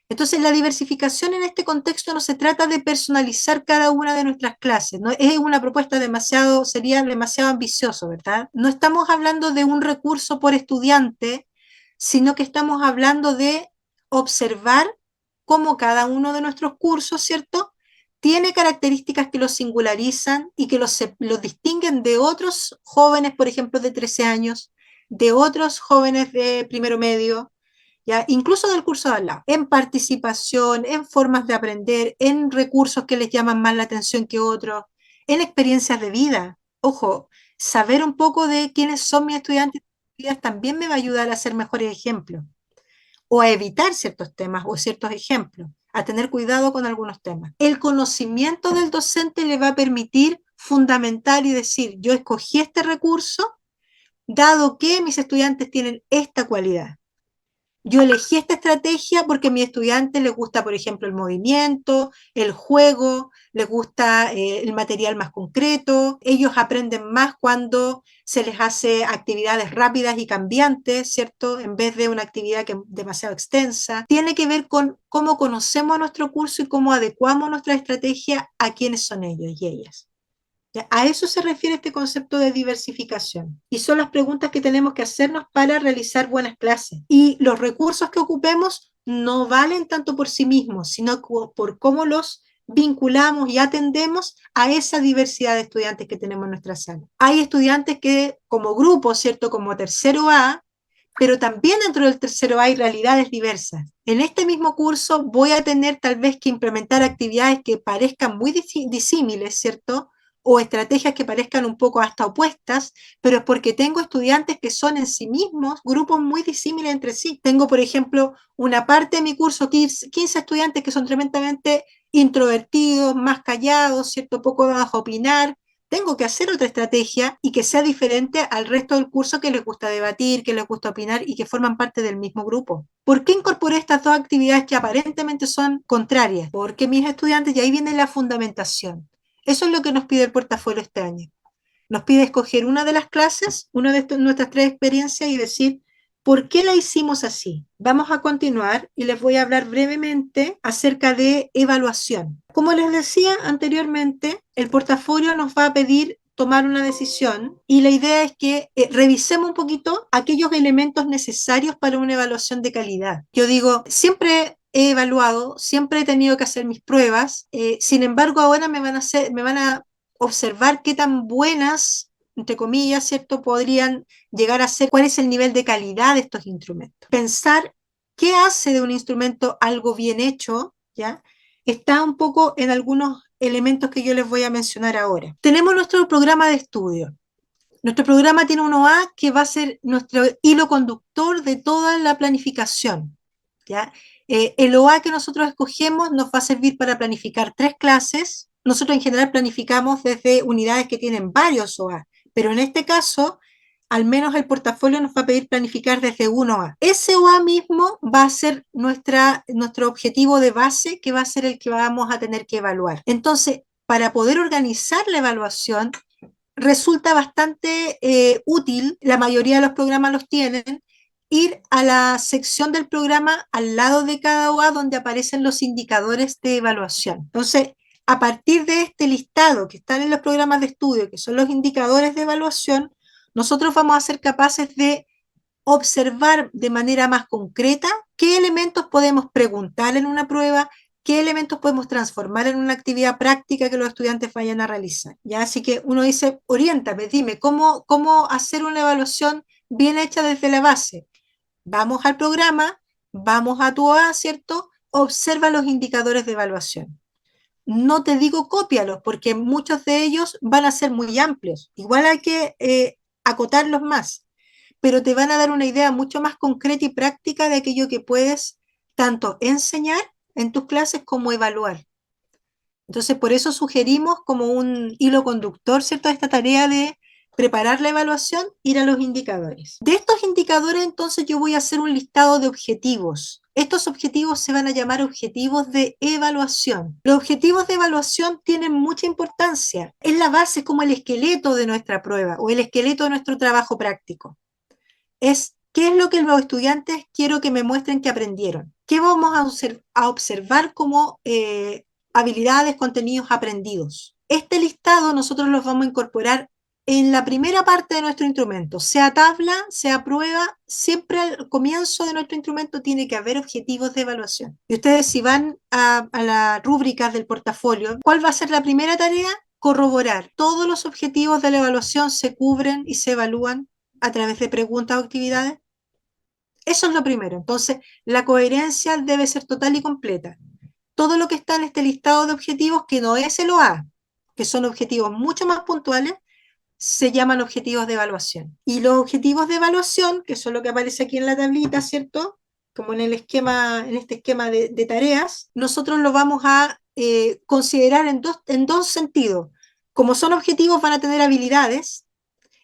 Entonces, la diversificación en este contexto no se trata de personalizar cada una de nuestras clases, ¿no? Es una propuesta sería demasiado ambicioso, ¿verdad? No estamos hablando de un recurso por estudiante, sino que estamos hablando de observar cómo cada uno de nuestros cursos, ¿cierto? Tiene características que los singularizan y que los distinguen de otros jóvenes, por ejemplo, de 13 años, de otros jóvenes de primero medio, ¿ya? Incluso del curso de al lado, en participación, en formas de aprender, en recursos que les llaman más la atención que otros, en experiencias de vida. Ojo, saber un poco de quiénes son mis estudiantes también me va a ayudar a ser mejores ejemplos o a evitar ciertos temas o ciertos ejemplos, a tener cuidado con algunos temas. El conocimiento del docente le va a permitir fundamentar y decir, yo escogí este recurso dado que mis estudiantes tienen esta cualidad. Yo elegí esta estrategia porque a mis estudiantes les gusta, por ejemplo, el movimiento, el juego, les gusta el material más concreto, ellos aprenden más cuando se les hace actividades rápidas y cambiantes, ¿cierto? En vez de una actividad que es demasiado extensa. Tiene que ver con cómo conocemos nuestro curso y cómo adecuamos nuestra estrategia a quiénes son ellos y ellas. A eso se refiere este concepto de diversificación. Y son las preguntas que tenemos que hacernos para realizar buenas clases. Y los recursos que ocupemos no valen tanto por sí mismos, sino por cómo los vinculamos y atendemos a esa diversidad de estudiantes que tenemos en nuestra sala. Hay estudiantes que como grupo, ¿cierto? Como tercero A, pero también dentro del tercero hay realidades diversas. En este mismo curso voy a tener tal vez que implementar actividades que parezcan muy disímiles, ¿cierto? O estrategias que parezcan un poco hasta opuestas, pero es porque tengo estudiantes que son en sí mismos grupos muy disímiles entre sí. Tengo, por ejemplo, una parte de mi curso, 15 estudiantes que son tremendamente introvertidos, más callados, ¿cierto? Poco dados a opinar. Tengo que hacer otra estrategia y que sea diferente al resto del curso que les gusta debatir, que les gusta opinar y que forman parte del mismo grupo. ¿Por qué incorporé estas dos actividades que aparentemente son contrarias? Porque mis estudiantes, y ahí viene la fundamentación. Eso es lo que nos pide el portafolio este año. Nos pide escoger una de las clases, una de nuestras tres experiencias y decir, ¿por qué la hicimos así? Vamos a continuar y les voy a hablar brevemente acerca de evaluación. Como les decía anteriormente, el portafolio nos va a pedir tomar una decisión y la idea es que revisemos un poquito aquellos elementos necesarios para una evaluación de calidad. Yo digo, siempre he evaluado, siempre he tenido que hacer mis pruebas, sin embargo ahora me van a observar qué tan buenas, entre comillas, ¿cierto?, podrían llegar a ser, cuál es el nivel de calidad de estos instrumentos. Pensar qué hace de un instrumento algo bien hecho, ¿ya? Está un poco en algunos elementos que yo les voy a mencionar ahora. Tenemos nuestro programa de estudio. Nuestro programa tiene un OA que va a ser nuestro hilo conductor de toda la planificación, ¿ya? El OA que nosotros escogemos nos va a servir para planificar 3 clases. Nosotros en general planificamos desde unidades que tienen varios OA, pero en este caso, al menos el portafolio nos va a pedir planificar desde un OA. Ese OA mismo va a ser nuestro objetivo de base, que va a ser el que vamos a tener que evaluar. Entonces, para poder organizar la evaluación, resulta bastante útil, la mayoría de los programas los tienen, ir a la sección del programa al lado de cada OA donde aparecen los indicadores de evaluación. Entonces, a partir de este listado que están en los programas de estudio, que son los indicadores de evaluación, nosotros vamos a ser capaces de observar de manera más concreta qué elementos podemos preguntar en una prueba, qué elementos podemos transformar en una actividad práctica que los estudiantes vayan a realizar. ¿Ya? Así que uno dice, oriéntame, dime, ¿cómo hacer una evaluación bien hecha desde la base? Vamos al programa, vamos a tu OA, ¿cierto? Observa los indicadores de evaluación. No te digo cópialos, porque muchos de ellos van a ser muy amplios. Igual hay que acotarlos más, pero te van a dar una idea mucho más concreta y práctica de aquello que puedes tanto enseñar en tus clases como evaluar. Entonces, por eso sugerimos como un hilo conductor, ¿cierto?, esta tarea de preparar la evaluación, ir a los indicadores. De estos indicadores, entonces, yo voy a hacer un listado de objetivos. Estos objetivos se van a llamar objetivos de evaluación. Los objetivos de evaluación tienen mucha importancia. Es la base, como el esqueleto de nuestra prueba o el esqueleto de nuestro trabajo práctico. Es qué es lo que los estudiantes quiero que me muestren que aprendieron. ¿Qué vamos a observar como habilidades, contenidos aprendidos? Este listado nosotros los vamos a incorporar en la primera parte de nuestro instrumento, sea tabla, sea prueba, siempre al comienzo de nuestro instrumento tiene que haber objetivos de evaluación. Y ustedes si van a las rúbricas del portafolio, ¿cuál va a ser la primera tarea? Corroborar. Todos los objetivos de la evaluación se cubren y se evalúan a través de preguntas o actividades. Eso es lo primero. Entonces, la coherencia debe ser total y completa. Todo lo que está en este listado de objetivos, que no es el OA, que son objetivos mucho más puntuales, se llaman objetivos de evaluación. Y los objetivos de evaluación, que son lo que aparece aquí en la tablita, ¿cierto? Como en el esquema, en este esquema de tareas, nosotros lo vamos a considerar en dos sentidos. Como son objetivos, van a tener habilidades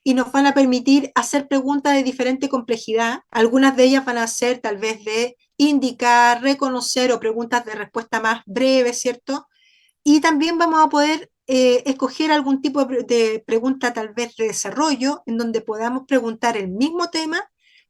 y nos van a permitir hacer preguntas de diferente complejidad. Algunas de ellas van a ser tal vez de indicar, reconocer o preguntas de respuesta más breve, ¿cierto? Y también vamos a poder escoger algún tipo de pregunta tal vez de desarrollo, en donde podamos preguntar el mismo tema,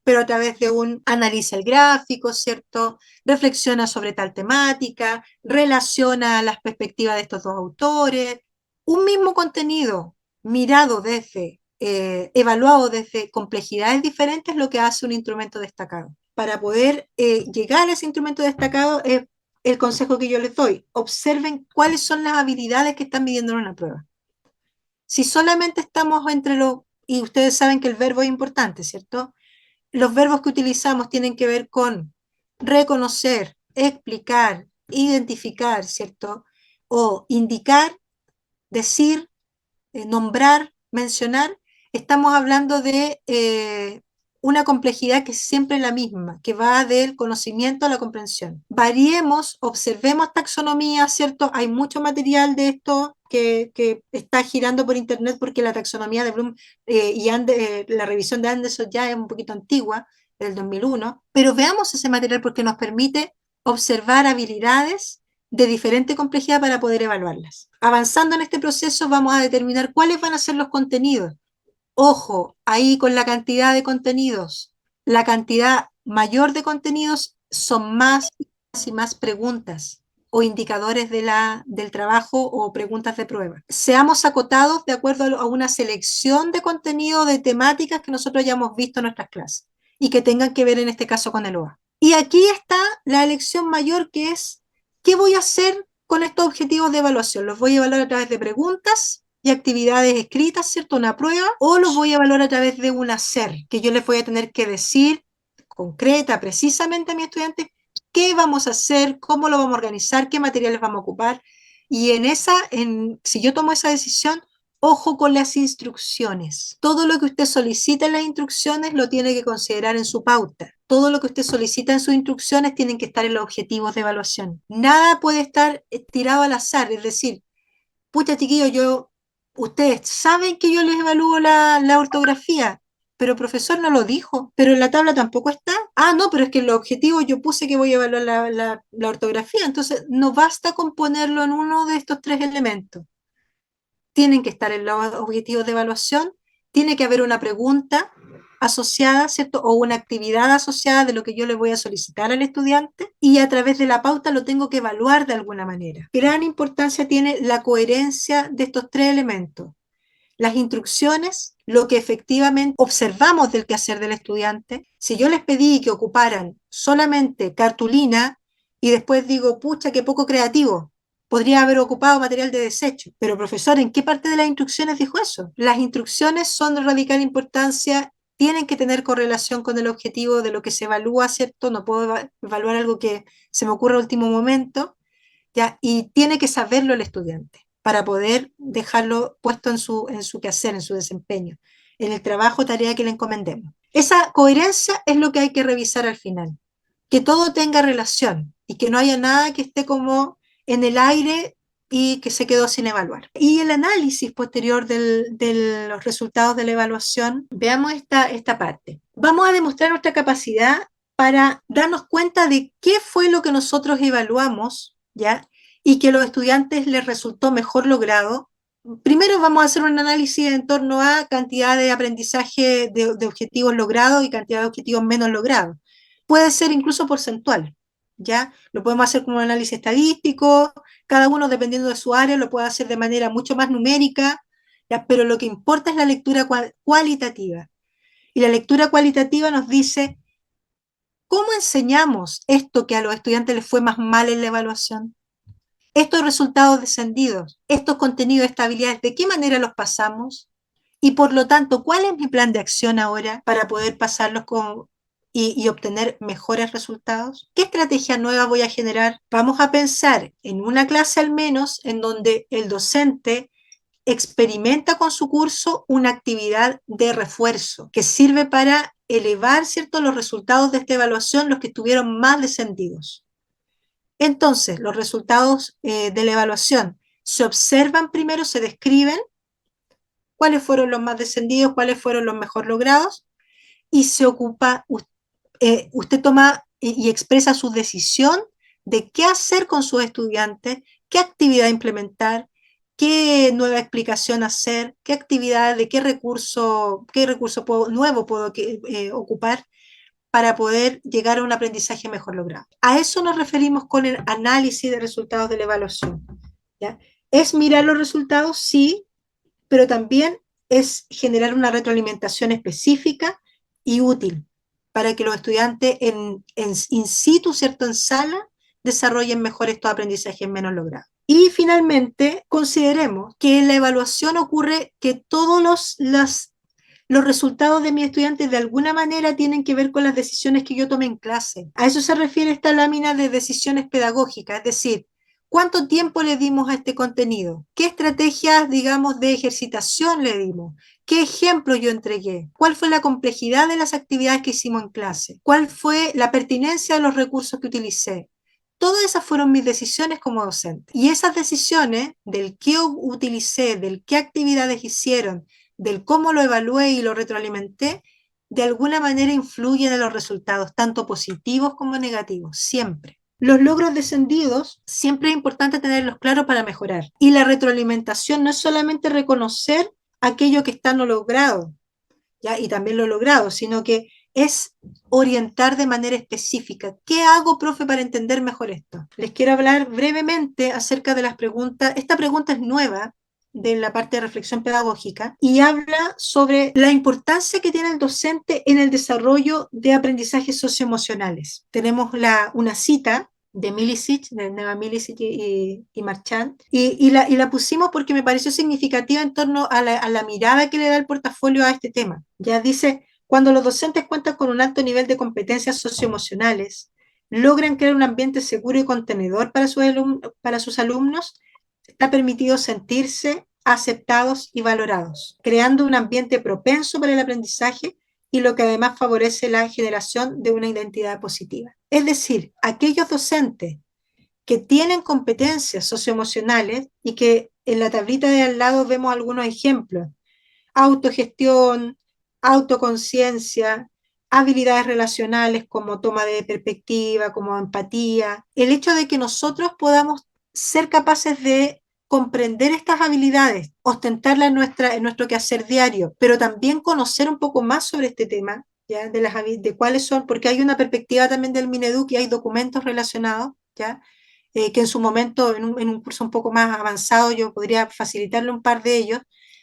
pero a través de un analiza el gráfico, ¿cierto? Reflexiona sobre tal temática, relaciona las perspectivas de estos dos autores. Un mismo contenido mirado desde, evaluado desde complejidades diferentes, lo que hace un instrumento destacado. Para poder llegar a ese instrumento destacado es el consejo que yo les doy. Observen cuáles son las habilidades que están midiendo en una prueba. Si solamente estamos entre lo, y ustedes saben que el verbo es importante, ¿cierto? los verbos que utilizamos tienen que ver con reconocer, explicar, identificar, ¿cierto? O indicar, decir, nombrar, mencionar, estamos hablando de una complejidad que es siempre la misma, que va del conocimiento a la comprensión. Variemos, observemos taxonomía, ¿cierto? Hay mucho material de esto que está girando por internet porque la taxonomía de Bloom la revisión de Anderson ya es un poquito antigua, del 2001, pero veamos ese material porque nos permite observar habilidades de diferente complejidad para poder evaluarlas. Avanzando en este proceso vamos a determinar cuáles van a ser los contenidos. Ojo, ahí con la cantidad de contenidos. La cantidad mayor de contenidos son más y más preguntas o indicadores del trabajo o preguntas de prueba. Seamos acotados de acuerdo a una selección de contenido, de temáticas que nosotros hayamos visto en nuestras clases y que tengan que ver en este caso con el OA. Y aquí está la elección mayor, que es ¿qué voy a hacer con estos objetivos de evaluación? ¿Los voy a evaluar a través de preguntas y actividades escritas, ¿cierto? Una prueba, o los voy a evaluar a través de un hacer, que yo les voy a tener que decir concreta, precisamente a mi estudiante, qué vamos a hacer, cómo lo vamos a organizar, qué materiales vamos a ocupar. Y si yo tomo esa decisión, ojo con las instrucciones. Todo lo que usted solicita en las instrucciones lo tiene que considerar en su pauta. Todo lo que usted solicita en sus instrucciones tienen que estar en los objetivos de evaluación. Nada puede estar tirado al azar, es decir, pucha chiquillo, ustedes saben que yo les evalúo la ortografía, pero el profesor no lo dijo, pero en la tabla tampoco está. Ah, no, pero es que en los objetivos yo puse que voy a evaluar la ortografía, entonces no basta con ponerlo en uno de estos tres elementos. Tienen que estar en los objetivos de evaluación, tiene que haber una pregunta asociada, ¿cierto? O una actividad asociada de lo que yo le voy a solicitar al estudiante, y a través de la pauta lo tengo que evaluar de alguna manera. Gran importancia tiene la coherencia de estos tres elementos. Las instrucciones, lo que efectivamente observamos del quehacer del estudiante. Si yo les pedí que ocuparan solamente cartulina y después digo, pucha, qué poco creativo, podría haber ocupado material de desecho. Pero profesor, ¿en qué parte de las instrucciones dijo eso? Las instrucciones son de radical importancia, tienen que tener correlación con el objetivo de lo que se evalúa, ¿cierto? No puedo evaluar algo que se me ocurra al último momento, ¿ya? Y tiene que saberlo el estudiante para poder dejarlo puesto en su quehacer, en su desempeño, en el trabajo, tarea que le encomendemos. Esa coherencia es lo que hay que revisar al final, que todo tenga relación y que no haya nada que esté como en el aire y que se quedó sin evaluar. Y el análisis posterior de los resultados de la evaluación, veamos esta parte. Vamos a demostrar nuestra capacidad para darnos cuenta de qué fue lo que nosotros evaluamos, ¿ya? Y que a los estudiantes les resultó mejor logrado. Primero vamos a hacer un análisis en torno a cantidad de aprendizaje de objetivos logrados y cantidad de objetivos menos logrados. Puede ser incluso porcentual, ¿ya? Lo podemos hacer como un análisis estadístico, cada uno dependiendo de su área lo puede hacer de manera mucho más numérica, ¿ya? Pero lo que importa es la lectura cualitativa. Y la lectura cualitativa nos dice, ¿cómo enseñamos esto que a los estudiantes les fue más mal en la evaluación? Estos resultados descendidos, estos contenidos de estas habilidades, ¿de qué manera los pasamos? Y por lo tanto, ¿cuál es mi plan de acción ahora para poder pasarlos y obtener mejores resultados? ¿Qué estrategia nueva voy a generar? Vamos a pensar en una clase al menos en donde el docente experimenta con su curso una actividad de refuerzo que sirve para elevar, ¿cierto?, los resultados de esta evaluación, los que estuvieron más descendidos. Entonces, los resultados de la evaluación se observan primero, se describen cuáles fueron los más descendidos, cuáles fueron los mejor logrados, y se ocupa, usted toma y expresa su decisión de qué hacer con sus estudiantes, qué actividad implementar, qué nueva explicación hacer, qué actividad, de qué recurso nuevo puedo ocupar para poder llegar a un aprendizaje mejor logrado. A eso nos referimos con el análisis de resultados de la evaluación, ¿ya? ¿Es mirar los resultados? Sí, pero también es generar una retroalimentación específica y útil para que los estudiantes in situ, ¿cierto?, en sala, desarrollen mejor estos aprendizajes menos logrados. Y finalmente, consideremos que en la evaluación ocurre que todos los resultados de mis estudiantes de alguna manera tienen que ver con las decisiones que yo tomé en clase. A eso se refiere esta lámina de decisiones pedagógicas, es decir, ¿cuánto tiempo le dimos a este contenido? ¿Qué estrategias, digamos, de ejercitación le dimos? ¿Qué ejemplos yo entregué? ¿Cuál fue la complejidad de las actividades que hicimos en clase? ¿Cuál fue la pertinencia de los recursos que utilicé? Todas esas fueron mis decisiones como docente. Y esas decisiones del qué utilicé, del qué actividades hicieron, del cómo lo evalué y lo retroalimenté, de alguna manera influyen en los resultados, tanto positivos como negativos, siempre. Los logros descendidos, siempre es importante tenerlos claros para mejorar. Y la retroalimentación no es solamente reconocer aquello que está no logrado, ¿ya? Y también lo logrado, sino que es orientar de manera específica. ¿Qué hago, profe, para entender mejor esto? Les quiero hablar brevemente acerca de las preguntas. Esta pregunta es nueva de la parte de reflexión pedagógica y habla sobre la importancia que tiene el docente en el desarrollo de aprendizajes socioemocionales. Tenemos una cita de Milicic, de Neva Milicic y Marchand, y la pusimos porque me pareció significativa en torno a la mirada que le da el portafolio a este tema. Ya dice, cuando los docentes cuentan con un alto nivel de competencias socioemocionales, logran crear un ambiente seguro y contenedor para sus alumnos, está permitido sentirse aceptados y valorados, creando un ambiente propenso para el aprendizaje y lo que además favorece la generación de una identidad positiva. Es decir, aquellos docentes que tienen competencias socioemocionales y que en la tablita de al lado vemos algunos ejemplos: autogestión, autoconciencia, habilidades relacionales como toma de perspectiva, como empatía. El hecho de que nosotros podamos ser capaces de comprender estas habilidades, ostentarlas en nuestro quehacer diario, pero también conocer un poco más sobre este tema, ¿ya? De cuáles son, porque hay una perspectiva también del Mineduc y hay documentos relacionados, ¿ya? Que en su momento, en un curso un poco más avanzado, yo podría facilitarle un par de ellos.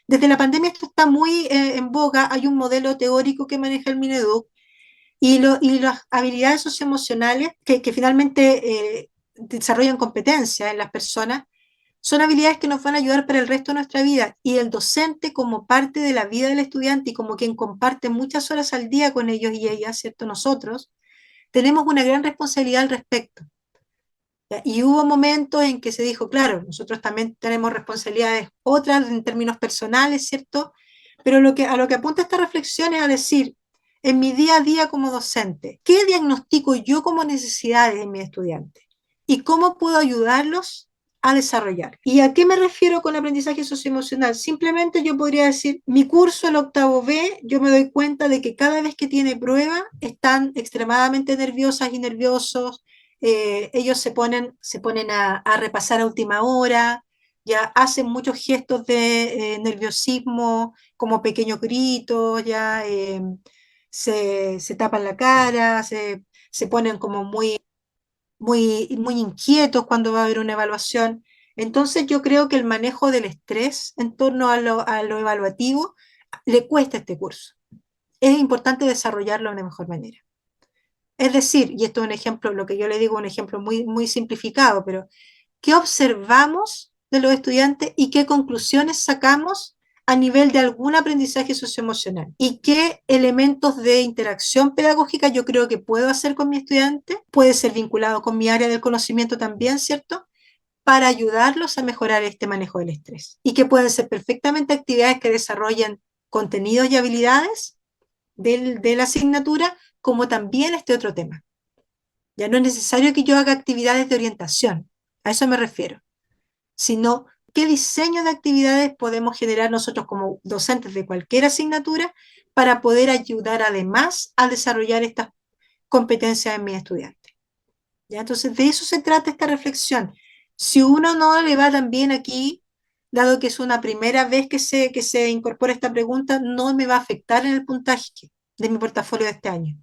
Desde la pandemia esto está muy en boga, hay un modelo teórico que maneja el Mineduc y las habilidades socioemocionales que finalmente desarrollan competencias en las personas, son habilidades que nos van a ayudar para el resto de nuestra vida, y el docente como parte de la vida del estudiante y como quien comparte muchas horas al día con ellos y ellas, ¿cierto? Nosotros tenemos una gran responsabilidad al respecto. Y hubo momentos en que se dijo, claro, nosotros también tenemos responsabilidades otras en términos personales, ¿cierto? Pero a lo que apunta esta reflexión es a decir, en mi día a día como docente, ¿qué diagnostico yo como necesidades en mis estudiantes? ¿Y cómo puedo ayudarlos a desarrollar? ¿Y a qué me refiero con aprendizaje socioemocional? Simplemente yo podría decir, mi curso, el octavo B, yo me doy cuenta de que cada vez que tiene prueba están extremadamente nerviosas y nerviosos. Ellos se ponen a repasar a última hora, ya hacen muchos gestos de nerviosismo, como pequeños gritos, ya se tapan la cara, se ponen como muy inquietos cuando va a haber una evaluación. Entonces yo creo que el manejo del estrés en torno a lo evaluativo le cuesta a este curso. Es importante desarrollarlo de una mejor manera. Es decir, y esto es un ejemplo, lo que yo le digo, un ejemplo muy simplificado, pero ¿qué observamos de los estudiantes y qué conclusiones sacamos a nivel de algún aprendizaje socioemocional? ¿Y qué elementos de interacción pedagógica yo creo que puedo hacer con mi estudiante? Puede ser vinculado con mi área del conocimiento también, ¿cierto? Para ayudarlos a mejorar este manejo del estrés. Y que pueden ser perfectamente actividades que desarrollen contenidos y habilidades de la asignatura, como también este otro tema. Ya no es necesario que yo haga actividades de orientación, a eso me refiero, sino qué diseño de actividades podemos generar nosotros como docentes de cualquier asignatura para poder ayudar además a desarrollar estas competencias en mis estudiantes. ¿Ya? Entonces, de eso se trata esta reflexión. Si uno no le va tan bien aquí, dado que es una primera vez que se incorpora esta pregunta, no me va a afectar en el puntaje de mi portafolio de este año.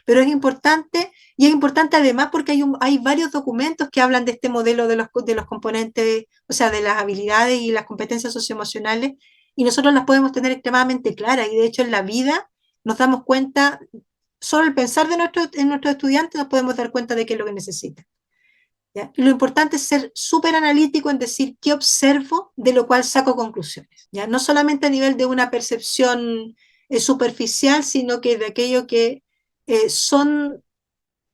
Pero es importante, y es importante además porque hay varios documentos que hablan de este modelo de los componentes, o sea, de las habilidades y las competencias socioemocionales, y nosotros las podemos tener extremadamente claras, y de hecho en la vida nos damos cuenta, solo el pensar en nuestros estudiantes nos podemos dar cuenta de qué es lo que necesitan. ¿Ya? Lo importante es ser súper analítico en decir qué observo, de lo cual saco conclusiones. ¿Ya? No solamente a nivel de una percepción superficial, sino que de aquello que son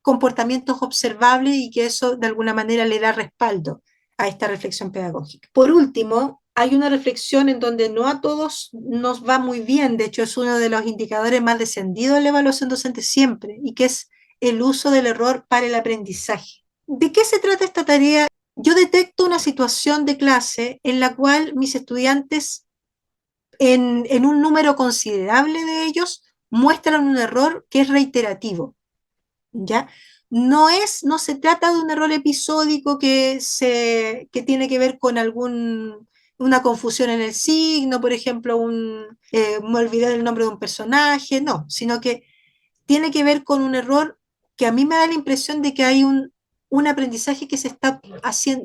comportamientos observables y que eso de alguna manera le da respaldo a esta reflexión pedagógica. Por último, hay una reflexión en donde no a todos nos va muy bien, de hecho es uno de los indicadores más descendidos de la evaluación docente siempre, y que es el uso del error para el aprendizaje. ¿De qué se trata esta tarea? Yo detecto una situación de clase en la cual mis estudiantes, en un número considerable de ellos, muestran un error que es reiterativo, ¿ya? No se trata de un error episódico que tiene que ver con una confusión en el signo, por ejemplo, me olvidé el nombre de un personaje, no, sino que tiene que ver con un error que a mí me da la impresión de que hay un aprendizaje que se está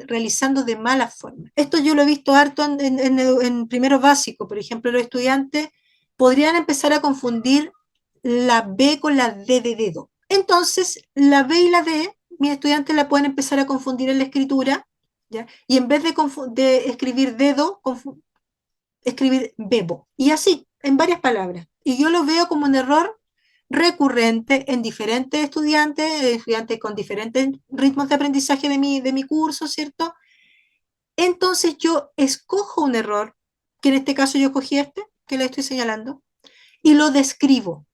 realizando de mala forma. Esto yo lo he visto harto en primero básico, por ejemplo, los estudiantes podrían empezar a confundir la B con la D de dedo. Entonces, la B y la D, mis estudiantes la pueden empezar a confundir en la escritura, ¿ya? Y en vez de escribir dedo, escribir bebo. Y así, en varias palabras. Y yo lo veo como un error recurrente en diferentes estudiantes con diferentes ritmos de aprendizaje de mi curso, ¿cierto? Entonces yo escojo un error, que en este caso yo cogí este, que le estoy señalando, y lo describo.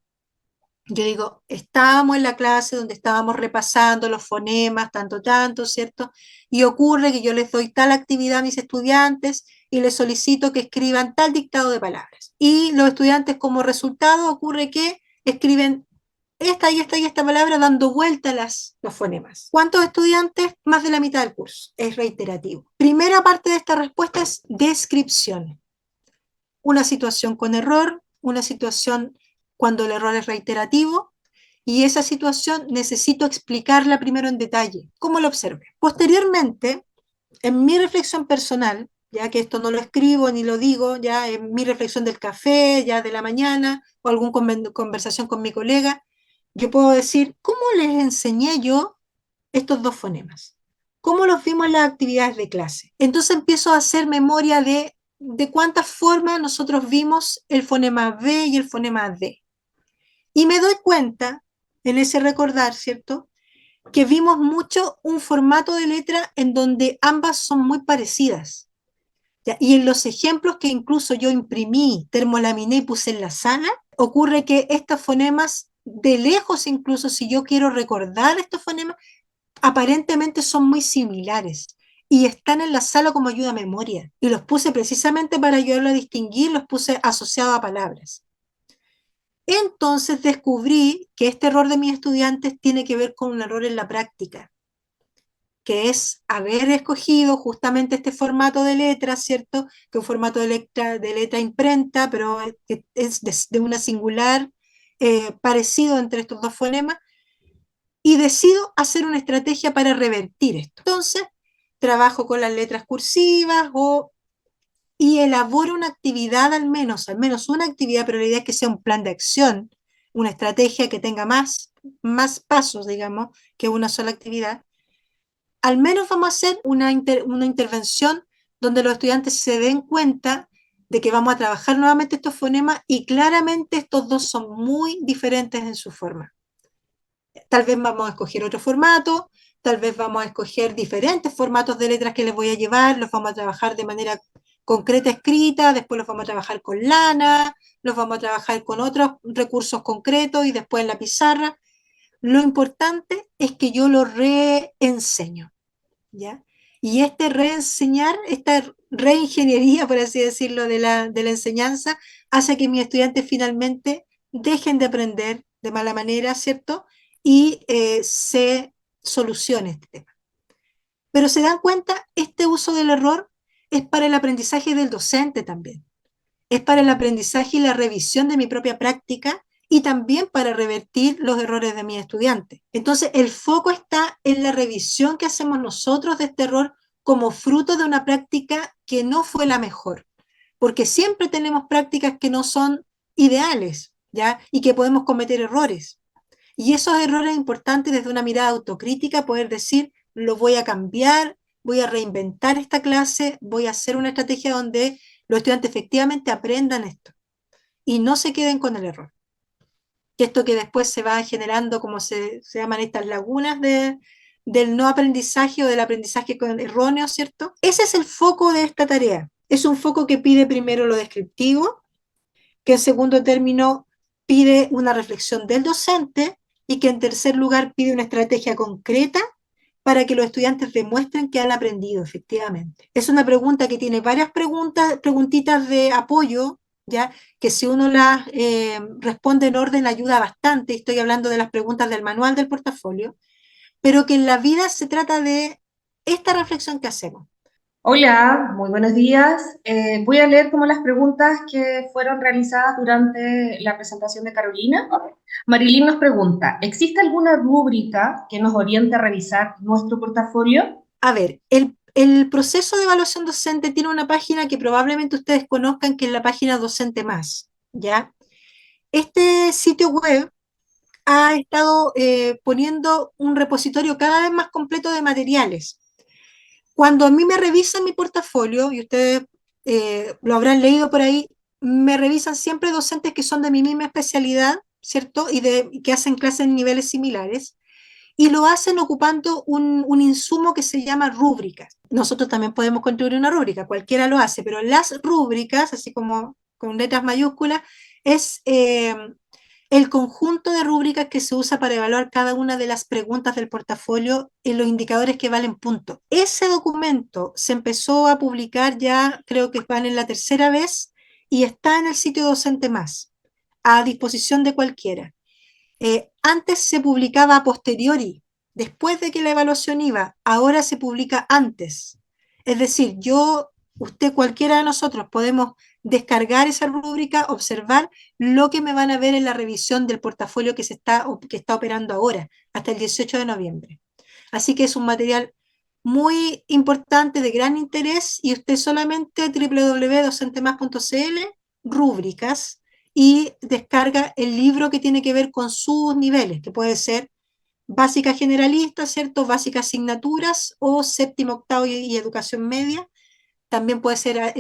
Yo digo, estábamos en la clase donde estábamos repasando los fonemas, tanto, ¿cierto? Y ocurre que yo les doy tal actividad a mis estudiantes y les solicito que escriban tal dictado de palabras. Y los estudiantes, como resultado, ocurre que escriben esta y esta y esta palabra dando vuelta a los fonemas. ¿Cuántos estudiantes? Más de la mitad del curso. Es reiterativo. Primera parte de esta respuesta es descripción. Una situación con error, una situación cuando el error es reiterativo, y esa situación necesito explicarla primero en detalle. ¿Cómo lo observé? Posteriormente, en mi reflexión personal, ya que esto no lo escribo ni lo digo, ya en mi reflexión del café, ya de la mañana, o alguna conversación con mi colega, yo puedo decir, ¿cómo les enseñé yo estos dos fonemas? ¿Cómo los vimos en las actividades de clase? Entonces empiezo a hacer memoria de cuántas formas nosotros vimos el fonema B y el fonema D. Y me doy cuenta, en ese recordar, ¿cierto?, que vimos mucho un formato de letra en donde ambas son muy parecidas. ¿Ya? Y en los ejemplos que incluso yo imprimí, termolaminé y puse en la sala, ocurre que estos fonemas, de lejos incluso, si yo quiero recordar estos fonemas, aparentemente son muy similares y están en la sala como ayuda a memoria. Y los puse precisamente para ayudarlo a distinguir, los puse asociados a palabras. Entonces descubrí que este error de mis estudiantes tiene que ver con un error en la práctica, que es haber escogido justamente este formato de letra, ¿cierto? Que es un formato de letra imprenta, pero es de una singular parecido entre estos dos fonemas, y decido hacer una estrategia para revertir esto. Entonces, trabajo con las letras cursivas y elaboro una actividad al menos una actividad, pero la idea es que sea un plan de acción, una estrategia que tenga más pasos, digamos, que una sola actividad. Al menos vamos a hacer una intervención donde los estudiantes se den cuenta de que vamos a trabajar nuevamente estos fonemas y claramente estos dos son muy diferentes en su forma. Tal vez vamos a escoger otro formato, tal vez vamos a escoger diferentes formatos de letras que les voy a llevar, los vamos a trabajar de manera concreta escrita, después los vamos a trabajar con lana, los vamos a trabajar con otros recursos concretos y después en la pizarra. Lo importante es que yo lo reenseño, ¿ya? Y este reenseñar, esta reingeniería, por así decirlo, de la enseñanza, hace que mis estudiantes finalmente dejen de aprender de mala manera, ¿cierto? Y se solucione este tema. Pero se dan cuenta, este uso del error es para el aprendizaje del docente también. Es para el aprendizaje y la revisión de mi propia práctica y también para revertir los errores de mis estudiantes. Entonces, el foco está en la revisión que hacemos nosotros de este error como fruto de una práctica que no fue la mejor, porque siempre tenemos prácticas que no son ideales, ¿ya? Y que podemos cometer errores. Y esos errores es importante desde una mirada autocrítica poder decir, lo voy a cambiar, voy a reinventar esta clase, voy a hacer una estrategia donde los estudiantes efectivamente aprendan esto. y no se queden con el error. Que esto que después se va generando, como se llaman estas lagunas del no aprendizaje o del aprendizaje erróneo, ¿cierto? Ese es el foco de esta tarea. Es un foco que pide primero lo descriptivo, que en segundo término pide una reflexión del docente y que en tercer lugar pide una estrategia concreta para que los estudiantes demuestren que han aprendido efectivamente. Es una pregunta que tiene varias preguntitas de apoyo, ¿ya? Que si uno las responde en orden ayuda bastante. Estoy hablando de las preguntas del manual del portafolio, pero que en la vida se trata de esta reflexión que hacemos. Hola, muy buenos días. Voy a leer como las preguntas que fueron realizadas durante la presentación de Carolina. Marilyn nos pregunta, ¿existe alguna rúbrica que nos oriente a revisar nuestro portafolio? A ver, el proceso de evaluación docente tiene una página que probablemente ustedes conozcan, que es la página Docente Más, ¿ya? Este sitio web ha estado poniendo un repositorio cada vez más completo de materiales. Cuando a mí me revisan mi portafolio, y ustedes lo habrán leído por ahí, me revisan siempre docentes que son de mi misma especialidad, ¿cierto? Y que hacen clases en niveles similares, y lo hacen ocupando un insumo que se llama rúbricas. Nosotros también podemos construir una rúbrica, cualquiera lo hace, pero las rúbricas, así como con letras mayúsculas, es el conjunto de rúbricas que se usa para evaluar cada una de las preguntas del portafolio en los indicadores que valen punto. Ese documento se empezó a publicar ya, creo que van en la tercera vez, y está en el sitio Docente Más, a disposición de cualquiera. Antes se publicaba a posteriori, después de que la evaluación iba, ahora se publica antes. Es decir, usted, cualquiera de nosotros podemos descargar esa rúbrica, observar lo que me van a ver en la revisión del portafolio que está operando ahora, hasta el 18 de noviembre. Así que es un material muy importante, de gran interés, y usted solamente www.docentemas.cl, rúbricas, y descarga el libro que tiene que ver con sus niveles, que puede ser básica generalista, ¿cierto? Básica asignaturas o séptimo, octavo y educación media. También puede ser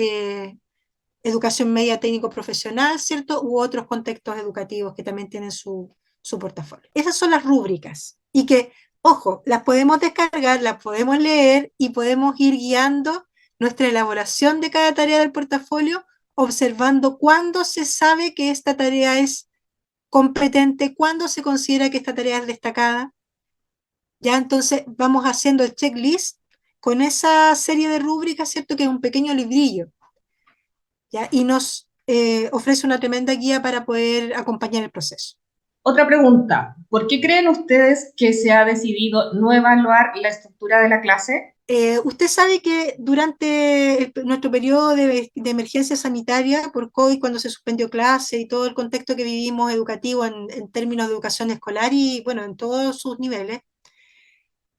educación media técnico profesional, ¿cierto? U otros contextos educativos que también tienen su portafolio. Esas son las rúbricas y que, ojo, las podemos descargar, las podemos leer y podemos ir guiando nuestra elaboración de cada tarea del portafolio, observando cuándo se sabe que esta tarea es competente, cuándo se considera que esta tarea es destacada. Ya entonces vamos haciendo el checklist con esa serie de rúbricas, ¿cierto? Que es un pequeño librillo, ¿ya? Y nos ofrece una tremenda guía para poder acompañar el proceso. Otra pregunta, ¿por qué creen ustedes que se ha decidido no evaluar la estructura de la clase? Usted sabe que durante nuestro periodo de emergencia sanitaria por COVID, cuando se suspendió clase y todo el contexto que vivimos educativo en términos de educación escolar y bueno, en todos sus niveles,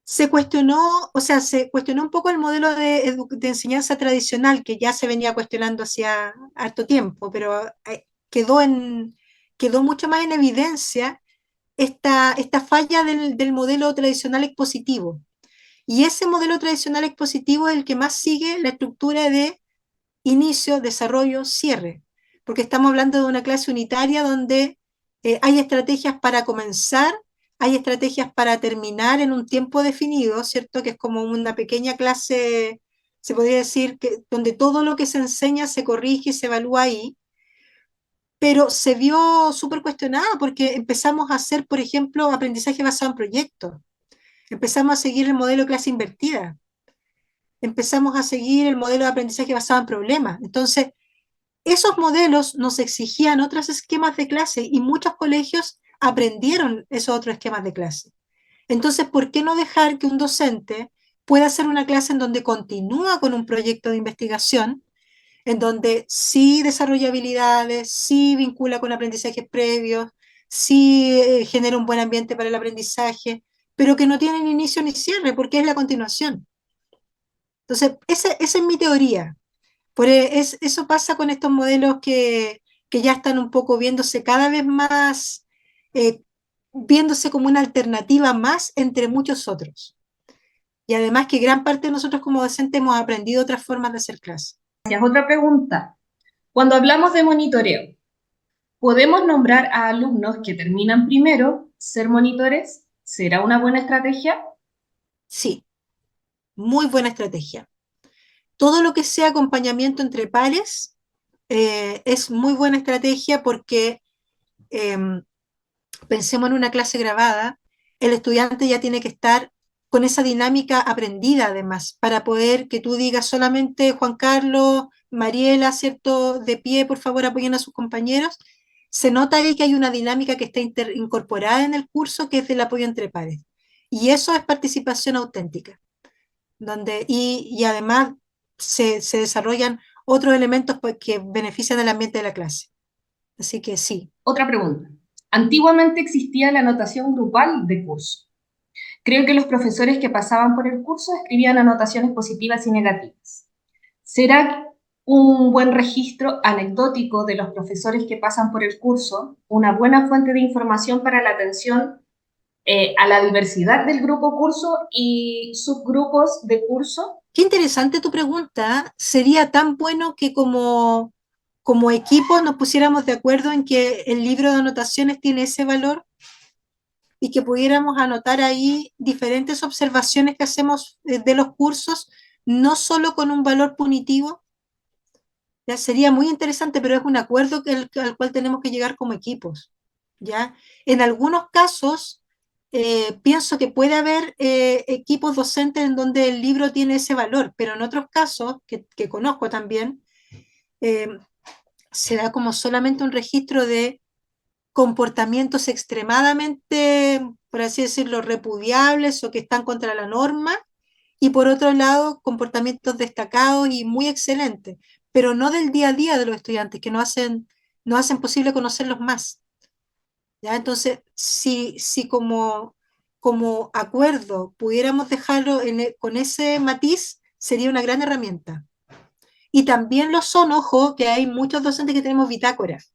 se cuestionó, o sea, se cuestionó un poco el modelo de enseñanza tradicional que ya se venía cuestionando hacía harto tiempo, pero quedó mucho más en evidencia esta falla del modelo tradicional expositivo. Y ese modelo tradicional expositivo es el que más sigue la estructura de inicio, desarrollo, cierre, porque estamos hablando de una clase unitaria donde hay estrategias para comenzar, hay estrategias para terminar en un tiempo definido, ¿cierto? Que es como una pequeña clase, se podría decir, donde todo lo que se enseña se corrige y se evalúa ahí, pero se vio súper cuestionada porque empezamos a hacer, por ejemplo, aprendizaje basado en proyectos, empezamos a seguir el modelo de clase invertida, empezamos a seguir el modelo de aprendizaje basado en problemas. Entonces, esos modelos nos exigían otros esquemas de clase y muchos colegios aprendieron esos otros esquemas de clase. Entonces, ¿por qué no dejar que un docente pueda hacer una clase en donde continúa con un proyecto de investigación, en donde sí desarrolla habilidades, sí vincula con aprendizajes previos, sí genera un buen ambiente para el aprendizaje, pero que no tiene ni inicio ni cierre, porque es la continuación? Entonces, esa es mi teoría. Eso pasa con estos modelos que ya están un poco viéndose cada vez más, eh, viéndose como una alternativa más entre muchos otros. Y además que gran parte de nosotros como docentes hemos aprendido otras formas de hacer clase. Otra pregunta, cuando hablamos de monitoreo, ¿Podemos nombrar a alumnos que terminan primero ser monitores? ¿Será una buena estrategia? Sí, muy buena estrategia. Todo lo que sea acompañamiento entre pares es muy buena estrategia porque em, pensemos en una clase grabada, el estudiante ya tiene que estar con esa dinámica aprendida además, para poder que tú digas solamente Juan Carlos, Mariela, ¿cierto? De pie, por favor, apoyen a sus compañeros. Se nota ahí que hay una dinámica que está incorporada en el curso, que es del apoyo entre pares. Y eso es participación auténtica, y además se desarrollan otros elementos pues, que benefician el ambiente de la clase. Así que sí. Otra pregunta. Antiguamente existía la anotación grupal de curso. Creo que los profesores que pasaban por el curso escribían anotaciones positivas y negativas. ¿Será un buen registro anecdótico de los profesores que pasan por el curso una buena fuente de información para la atención a la diversidad del grupo curso y subgrupos de curso? Qué interesante tu pregunta. Sería tan bueno que como equipo nos pusiéramos de acuerdo en que el libro de anotaciones tiene ese valor y que pudiéramos anotar ahí diferentes observaciones que hacemos de los cursos, no solo con un valor punitivo. Ya sería muy interesante, pero es un acuerdo al cual tenemos que llegar como equipos. ¿Ya? En algunos casos, pienso que puede haber equipos docentes en donde el libro tiene ese valor, pero en otros casos, que conozco también, eh, se da como solamente un registro de comportamientos extremadamente, por así decirlo, repudiables o que están contra la norma, y por otro lado, comportamientos destacados y muy excelentes, pero no del día a día de los estudiantes, que no hacen posible conocerlos más. ¿Ya? Entonces, si como acuerdo pudiéramos dejarlo con ese matiz, sería una gran herramienta. Y también lo son, ojo, que hay muchos docentes que tenemos bitácoras.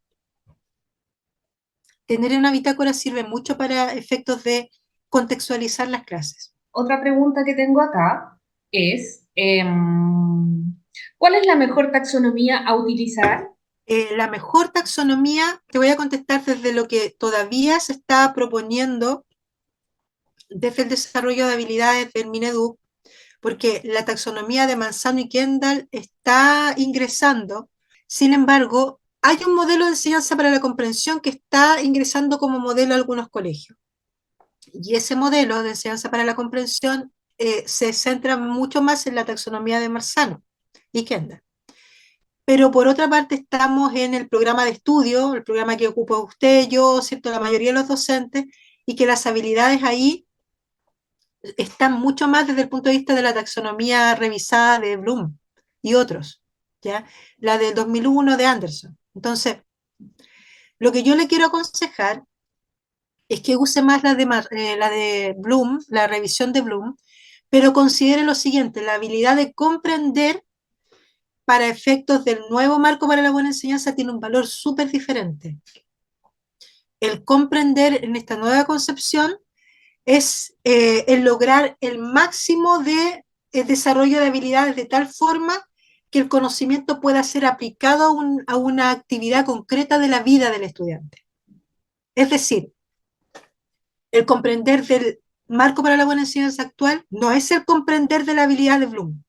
Tener una bitácora sirve mucho para efectos de contextualizar las clases. Otra pregunta que tengo acá es, ¿cuál es la mejor taxonomía a utilizar? La mejor taxonomía, te voy a contestar desde lo que todavía se está proponiendo desde el desarrollo de habilidades del Mineduc, porque la taxonomía de Manzano y Kendall está ingresando. Sin embargo, hay un modelo de enseñanza para la comprensión que está ingresando como modelo a algunos colegios. Y ese modelo de enseñanza para la comprensión se centra mucho más en la taxonomía de Manzano y Kendall. Pero por otra parte estamos en el programa de estudio, el programa que ocupa usted, yo, ¿cierto? La mayoría de los docentes, y que las habilidades ahí están mucho más desde el punto de vista de la taxonomía revisada de Bloom y otros, ¿ya? La del 2001 de Anderson. Entonces, lo que yo le quiero aconsejar es que use más la de Bloom, la revisión de Bloom, pero considere lo siguiente, la habilidad de comprender para efectos del nuevo marco para la buena enseñanza tiene un valor súper diferente. El comprender en esta nueva concepción es el lograr el máximo de desarrollo de habilidades de tal forma que el conocimiento pueda ser aplicado a una actividad concreta de la vida del estudiante. Es decir, el comprender del marco para la buena enseñanza actual no es el comprender de la habilidad de Bloom.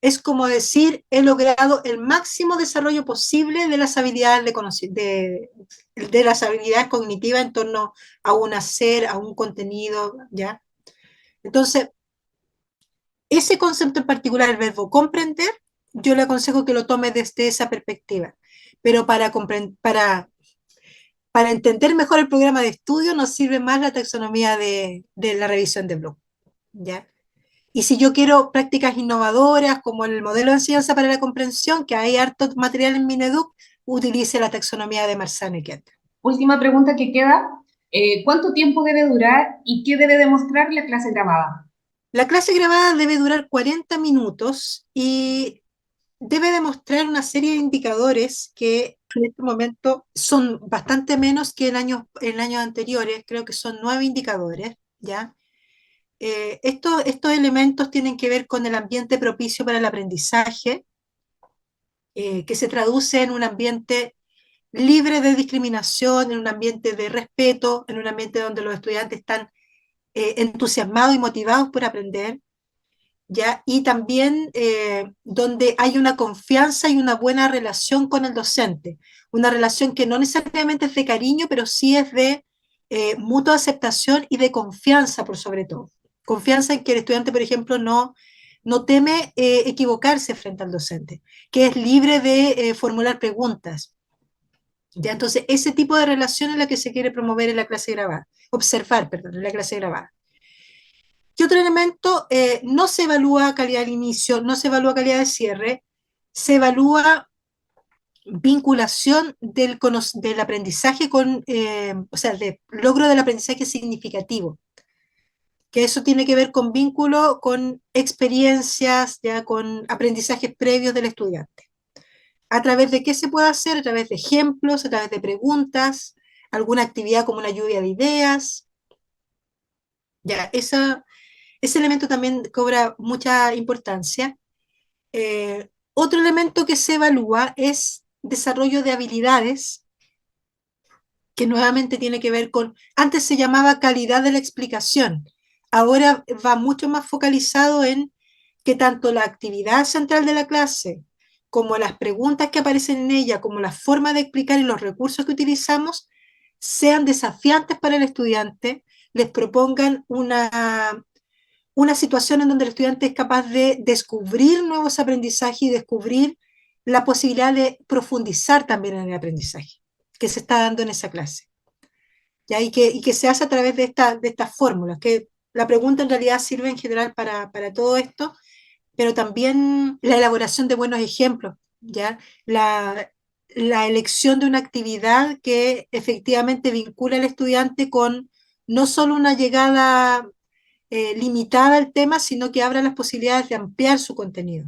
Es como decir, he logrado el máximo desarrollo posible de las habilidades de las habilidades cognitivas en torno a un hacer, a un contenido, ¿ya? Entonces, ese concepto en particular, el verbo comprender, yo le aconsejo que lo tome desde esa perspectiva. Pero para entender mejor el programa de estudio nos sirve más la taxonomía de la revisión de Bloom, ¿ya? Y si yo quiero prácticas innovadoras, como el modelo de enseñanza para la comprensión, que hay harto material en Mineduc, utilice la taxonomía de Marzano y Kent. Última pregunta que queda. ¿Cuánto tiempo debe durar y qué debe demostrar la clase grabada? La clase grabada debe durar 40 minutos y debe demostrar una serie de indicadores que en este momento son bastante menos que en años anteriores, creo que son 9 indicadores, ¿ya? Estos elementos tienen que ver con el ambiente propicio para el aprendizaje, que se traduce en un ambiente libre de discriminación, en un ambiente de respeto, en un ambiente donde los estudiantes están entusiasmados y motivados por aprender, ¿ya? Y también donde hay una confianza y una buena relación con el docente, una relación que no necesariamente es de cariño, pero sí es de mutua aceptación y de confianza por sobre todo. Confianza en que el estudiante, por ejemplo, no teme equivocarse frente al docente, que es libre de formular preguntas. ¿Ya? Entonces, ese tipo de relación es la que se quiere promover en la clase grabada, observar, perdón, en la clase grabada. ¿Qué otro elemento? No se evalúa calidad al inicio, no se evalúa calidad de cierre, se evalúa vinculación del aprendizaje con, o sea, el logro del aprendizaje significativo, que eso tiene que ver con vínculo, con experiencias, ya con aprendizajes previos del estudiante. ¿A través de qué se puede hacer? A través de ejemplos, a través de preguntas, alguna actividad como una lluvia de ideas. Ya, ese elemento también cobra mucha importancia. Otro elemento que se evalúa es desarrollo de habilidades, que nuevamente tiene que ver con, antes se llamaba calidad de la explicación, ahora va mucho más focalizado en que tanto la actividad central de la clase, como las preguntas que aparecen en ella, como la forma de explicar y los recursos que utilizamos, sean desafiantes para el estudiante, les propongan una situación en donde el estudiante es capaz de descubrir nuevos aprendizajes y descubrir la posibilidad de profundizar también en el aprendizaje que se está dando en esa clase. ¿Ya? Y que se hace a través de estas fórmulas, que la pregunta en realidad sirve en general para todo esto, pero también la elaboración de buenos ejemplos, ¿ya? La elección de una actividad que efectivamente vincula al estudiante con no solo una llegada limitada al tema, sino que abra las posibilidades de ampliar su contenido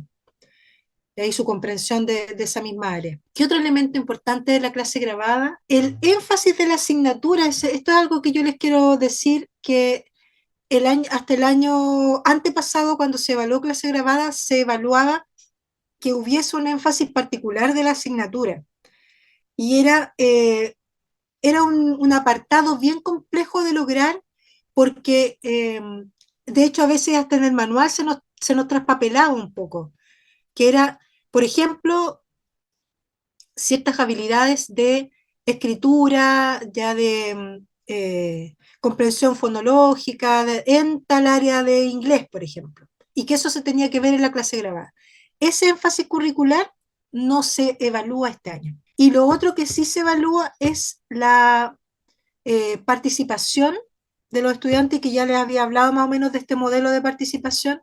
y su comprensión de esa misma área. ¿Qué otro elemento importante de la clase grabada? El énfasis de la asignatura. Esto es algo que yo les quiero decir, que hasta el año antepasado, cuando se evaluó clase grabada, se evaluaba que hubiese un énfasis particular de la asignatura. Y era un apartado bien complejo de lograr porque, de hecho, a veces hasta en el manual se nos traspapelaba un poco, que era, por ejemplo, ciertas habilidades de escritura, ya de comprensión fonológica, en tal área de inglés, por ejemplo, y que eso se tenía que ver en la clase grabada. Ese énfasis curricular no se evalúa este año. Y lo otro que sí se evalúa es la participación de los estudiantes, que ya les había hablado más o menos de este modelo de participación,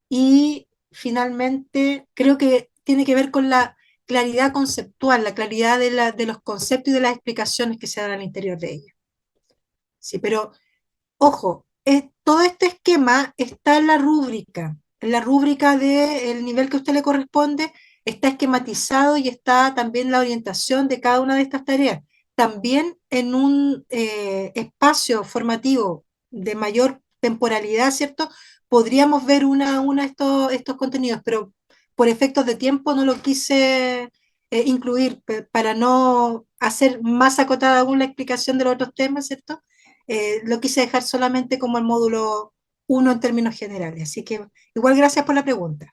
y finalmente creo que tiene que ver con la claridad conceptual, la claridad de los conceptos y de las explicaciones que se dan al interior de ella. Sí, pero ojo, todo este esquema está en la rúbrica del nivel que a usted le corresponde, está esquematizado y está también la orientación de cada una de estas tareas. También en un espacio formativo de mayor temporalidad, ¿cierto? Podríamos ver una de estos contenidos, pero por efectos de tiempo no lo quise incluir para no hacer más acotada aún la explicación de los otros temas, ¿cierto? Lo quise dejar solamente como el módulo uno en términos generales. Así que igual gracias por la pregunta.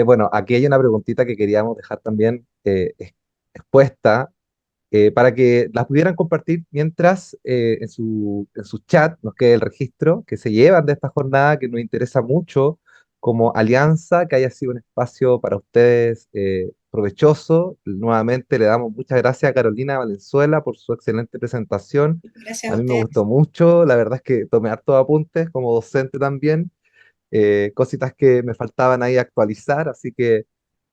Bueno, aquí hay una preguntita que queríamos dejar también expuesta para que las pudieran compartir mientras en su chat nos quede el registro que se llevan de esta jornada que nos interesa mucho como alianza, que haya sido un espacio para ustedes provechoso. Nuevamente le damos muchas gracias a Carolina Valenzuela por su excelente presentación. Gracias A a mí me ustedes. gustó mucho, la verdad es que tomé hartos apuntes como docente también, cositas que me faltaban ahí actualizar, así que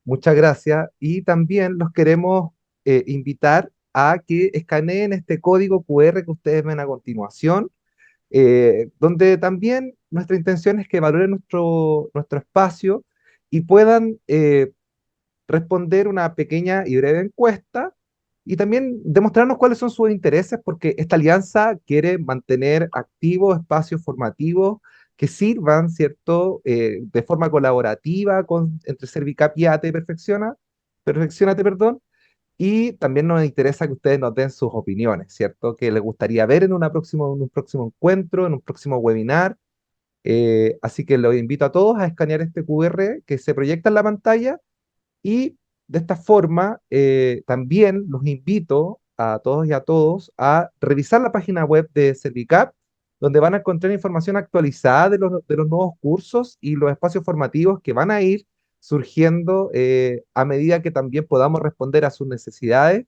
muchas gracias. Y también los queremos invitar a que escaneen este código QR que ustedes ven a continuación, donde también nuestra intención es que valoren nuestro espacio y puedan responder una pequeña y breve encuesta y también demostrarnos cuáles son sus intereses, porque esta alianza quiere mantener activos espacios formativos que sirvan, ¿cierto?, de forma colaborativa entre Servicap y ATE Perfeccionate, perdón, Y también nos interesa que ustedes nos den sus opiniones, ¿cierto? Que les gustaría ver en un próximo encuentro, en un próximo webinar. Así que los invito a todos a escanear este QR que se proyecta en la pantalla y de esta forma también los invito a todos y a todos a revisar la página web de Servicap, donde van a encontrar información actualizada de los nuevos cursos y los espacios formativos que van a ir surgiendo a medida que también podamos responder a sus necesidades,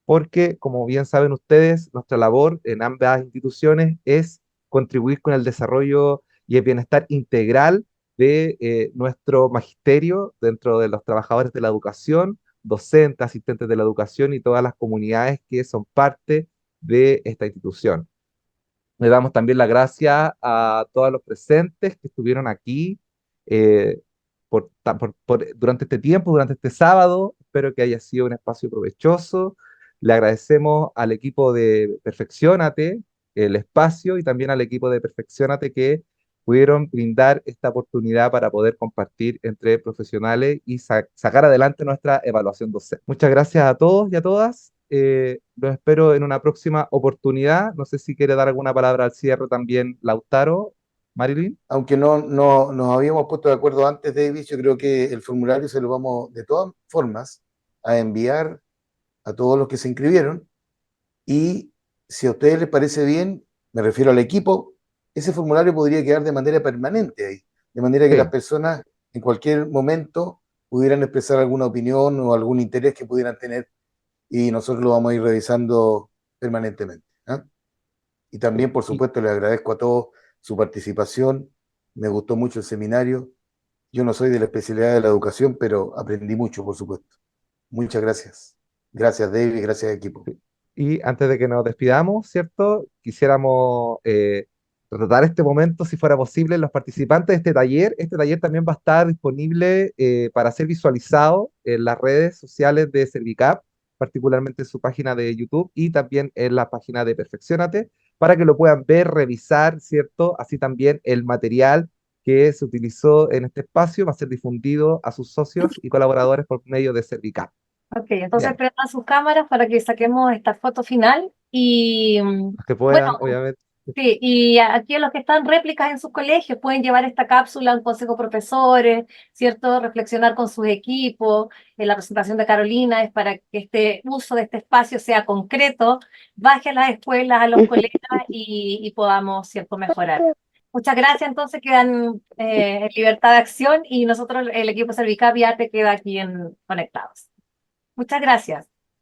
porque como bien saben ustedes, nuestra labor en ambas instituciones es contribuir con el desarrollo y el bienestar integral de nuestro magisterio dentro de los trabajadores de la educación, docentes, asistentes de la educación y todas las comunidades que son parte de esta institución. Le damos también las gracias a todos los presentes que estuvieron aquí eh, durante este tiempo, durante este sábado. Espero que haya sido un espacio provechoso. Le agradecemos al equipo de Perfecciónate el espacio y también al equipo de Perfecciónate que pudieron brindar esta oportunidad para poder compartir entre profesionales y sacar adelante nuestra evaluación docente. Muchas gracias a todos y a todas. Los espero en una próxima oportunidad. No sé si quiere dar alguna palabra al cierre también Lautaro, Marilyn. Aunque no nos habíamos puesto de acuerdo antes, David, yo creo que el formulario se lo vamos de todas formas a enviar a todos los que se inscribieron y si a ustedes les parece bien, me refiero al equipo, ese formulario podría quedar de manera permanente ahí, de manera que las Sí, personas en cualquier momento pudieran expresar alguna opinión o algún interés que pudieran tener y nosotros lo vamos a ir revisando permanentemente. ¿Ah? Y sí. también, por supuesto, les agradezco a todos su participación. Me gustó mucho el seminario. Yo no soy de la especialidad de la educación, pero aprendí mucho, por supuesto. Muchas gracias. Gracias, David. Gracias, equipo. Y antes de que nos despidamos, ¿cierto? Quisiéramos tratar este momento, si fuera posible, los participantes de este taller. Este taller también va a estar disponible para ser visualizado en las redes sociales de Servicap, particularmente en su página de YouTube y también en la página de Perfeccionate, para que lo puedan ver, revisar, ¿cierto? Así también el material que se utilizó en este espacio va a ser difundido a sus socios y colaboradores por medio de Servicap. Ok, entonces Bien, prendan sus cámaras para que saquemos esta foto final y los que bueno, puedan, obviamente. sí, y aquí a los que están réplicas en sus colegios pueden llevar esta cápsula a un consejo de profesores, ¿cierto? Reflexionar con sus equipos. La presentación de Carolina es para que este uso de este espacio sea concreto, baje a las escuelas, a los colegas y podamos, ¿cierto?, mejorar. Muchas gracias, entonces quedan en libertad de acción y nosotros, el equipo Servicap, ya te queda aquí conectados. Muchas gracias.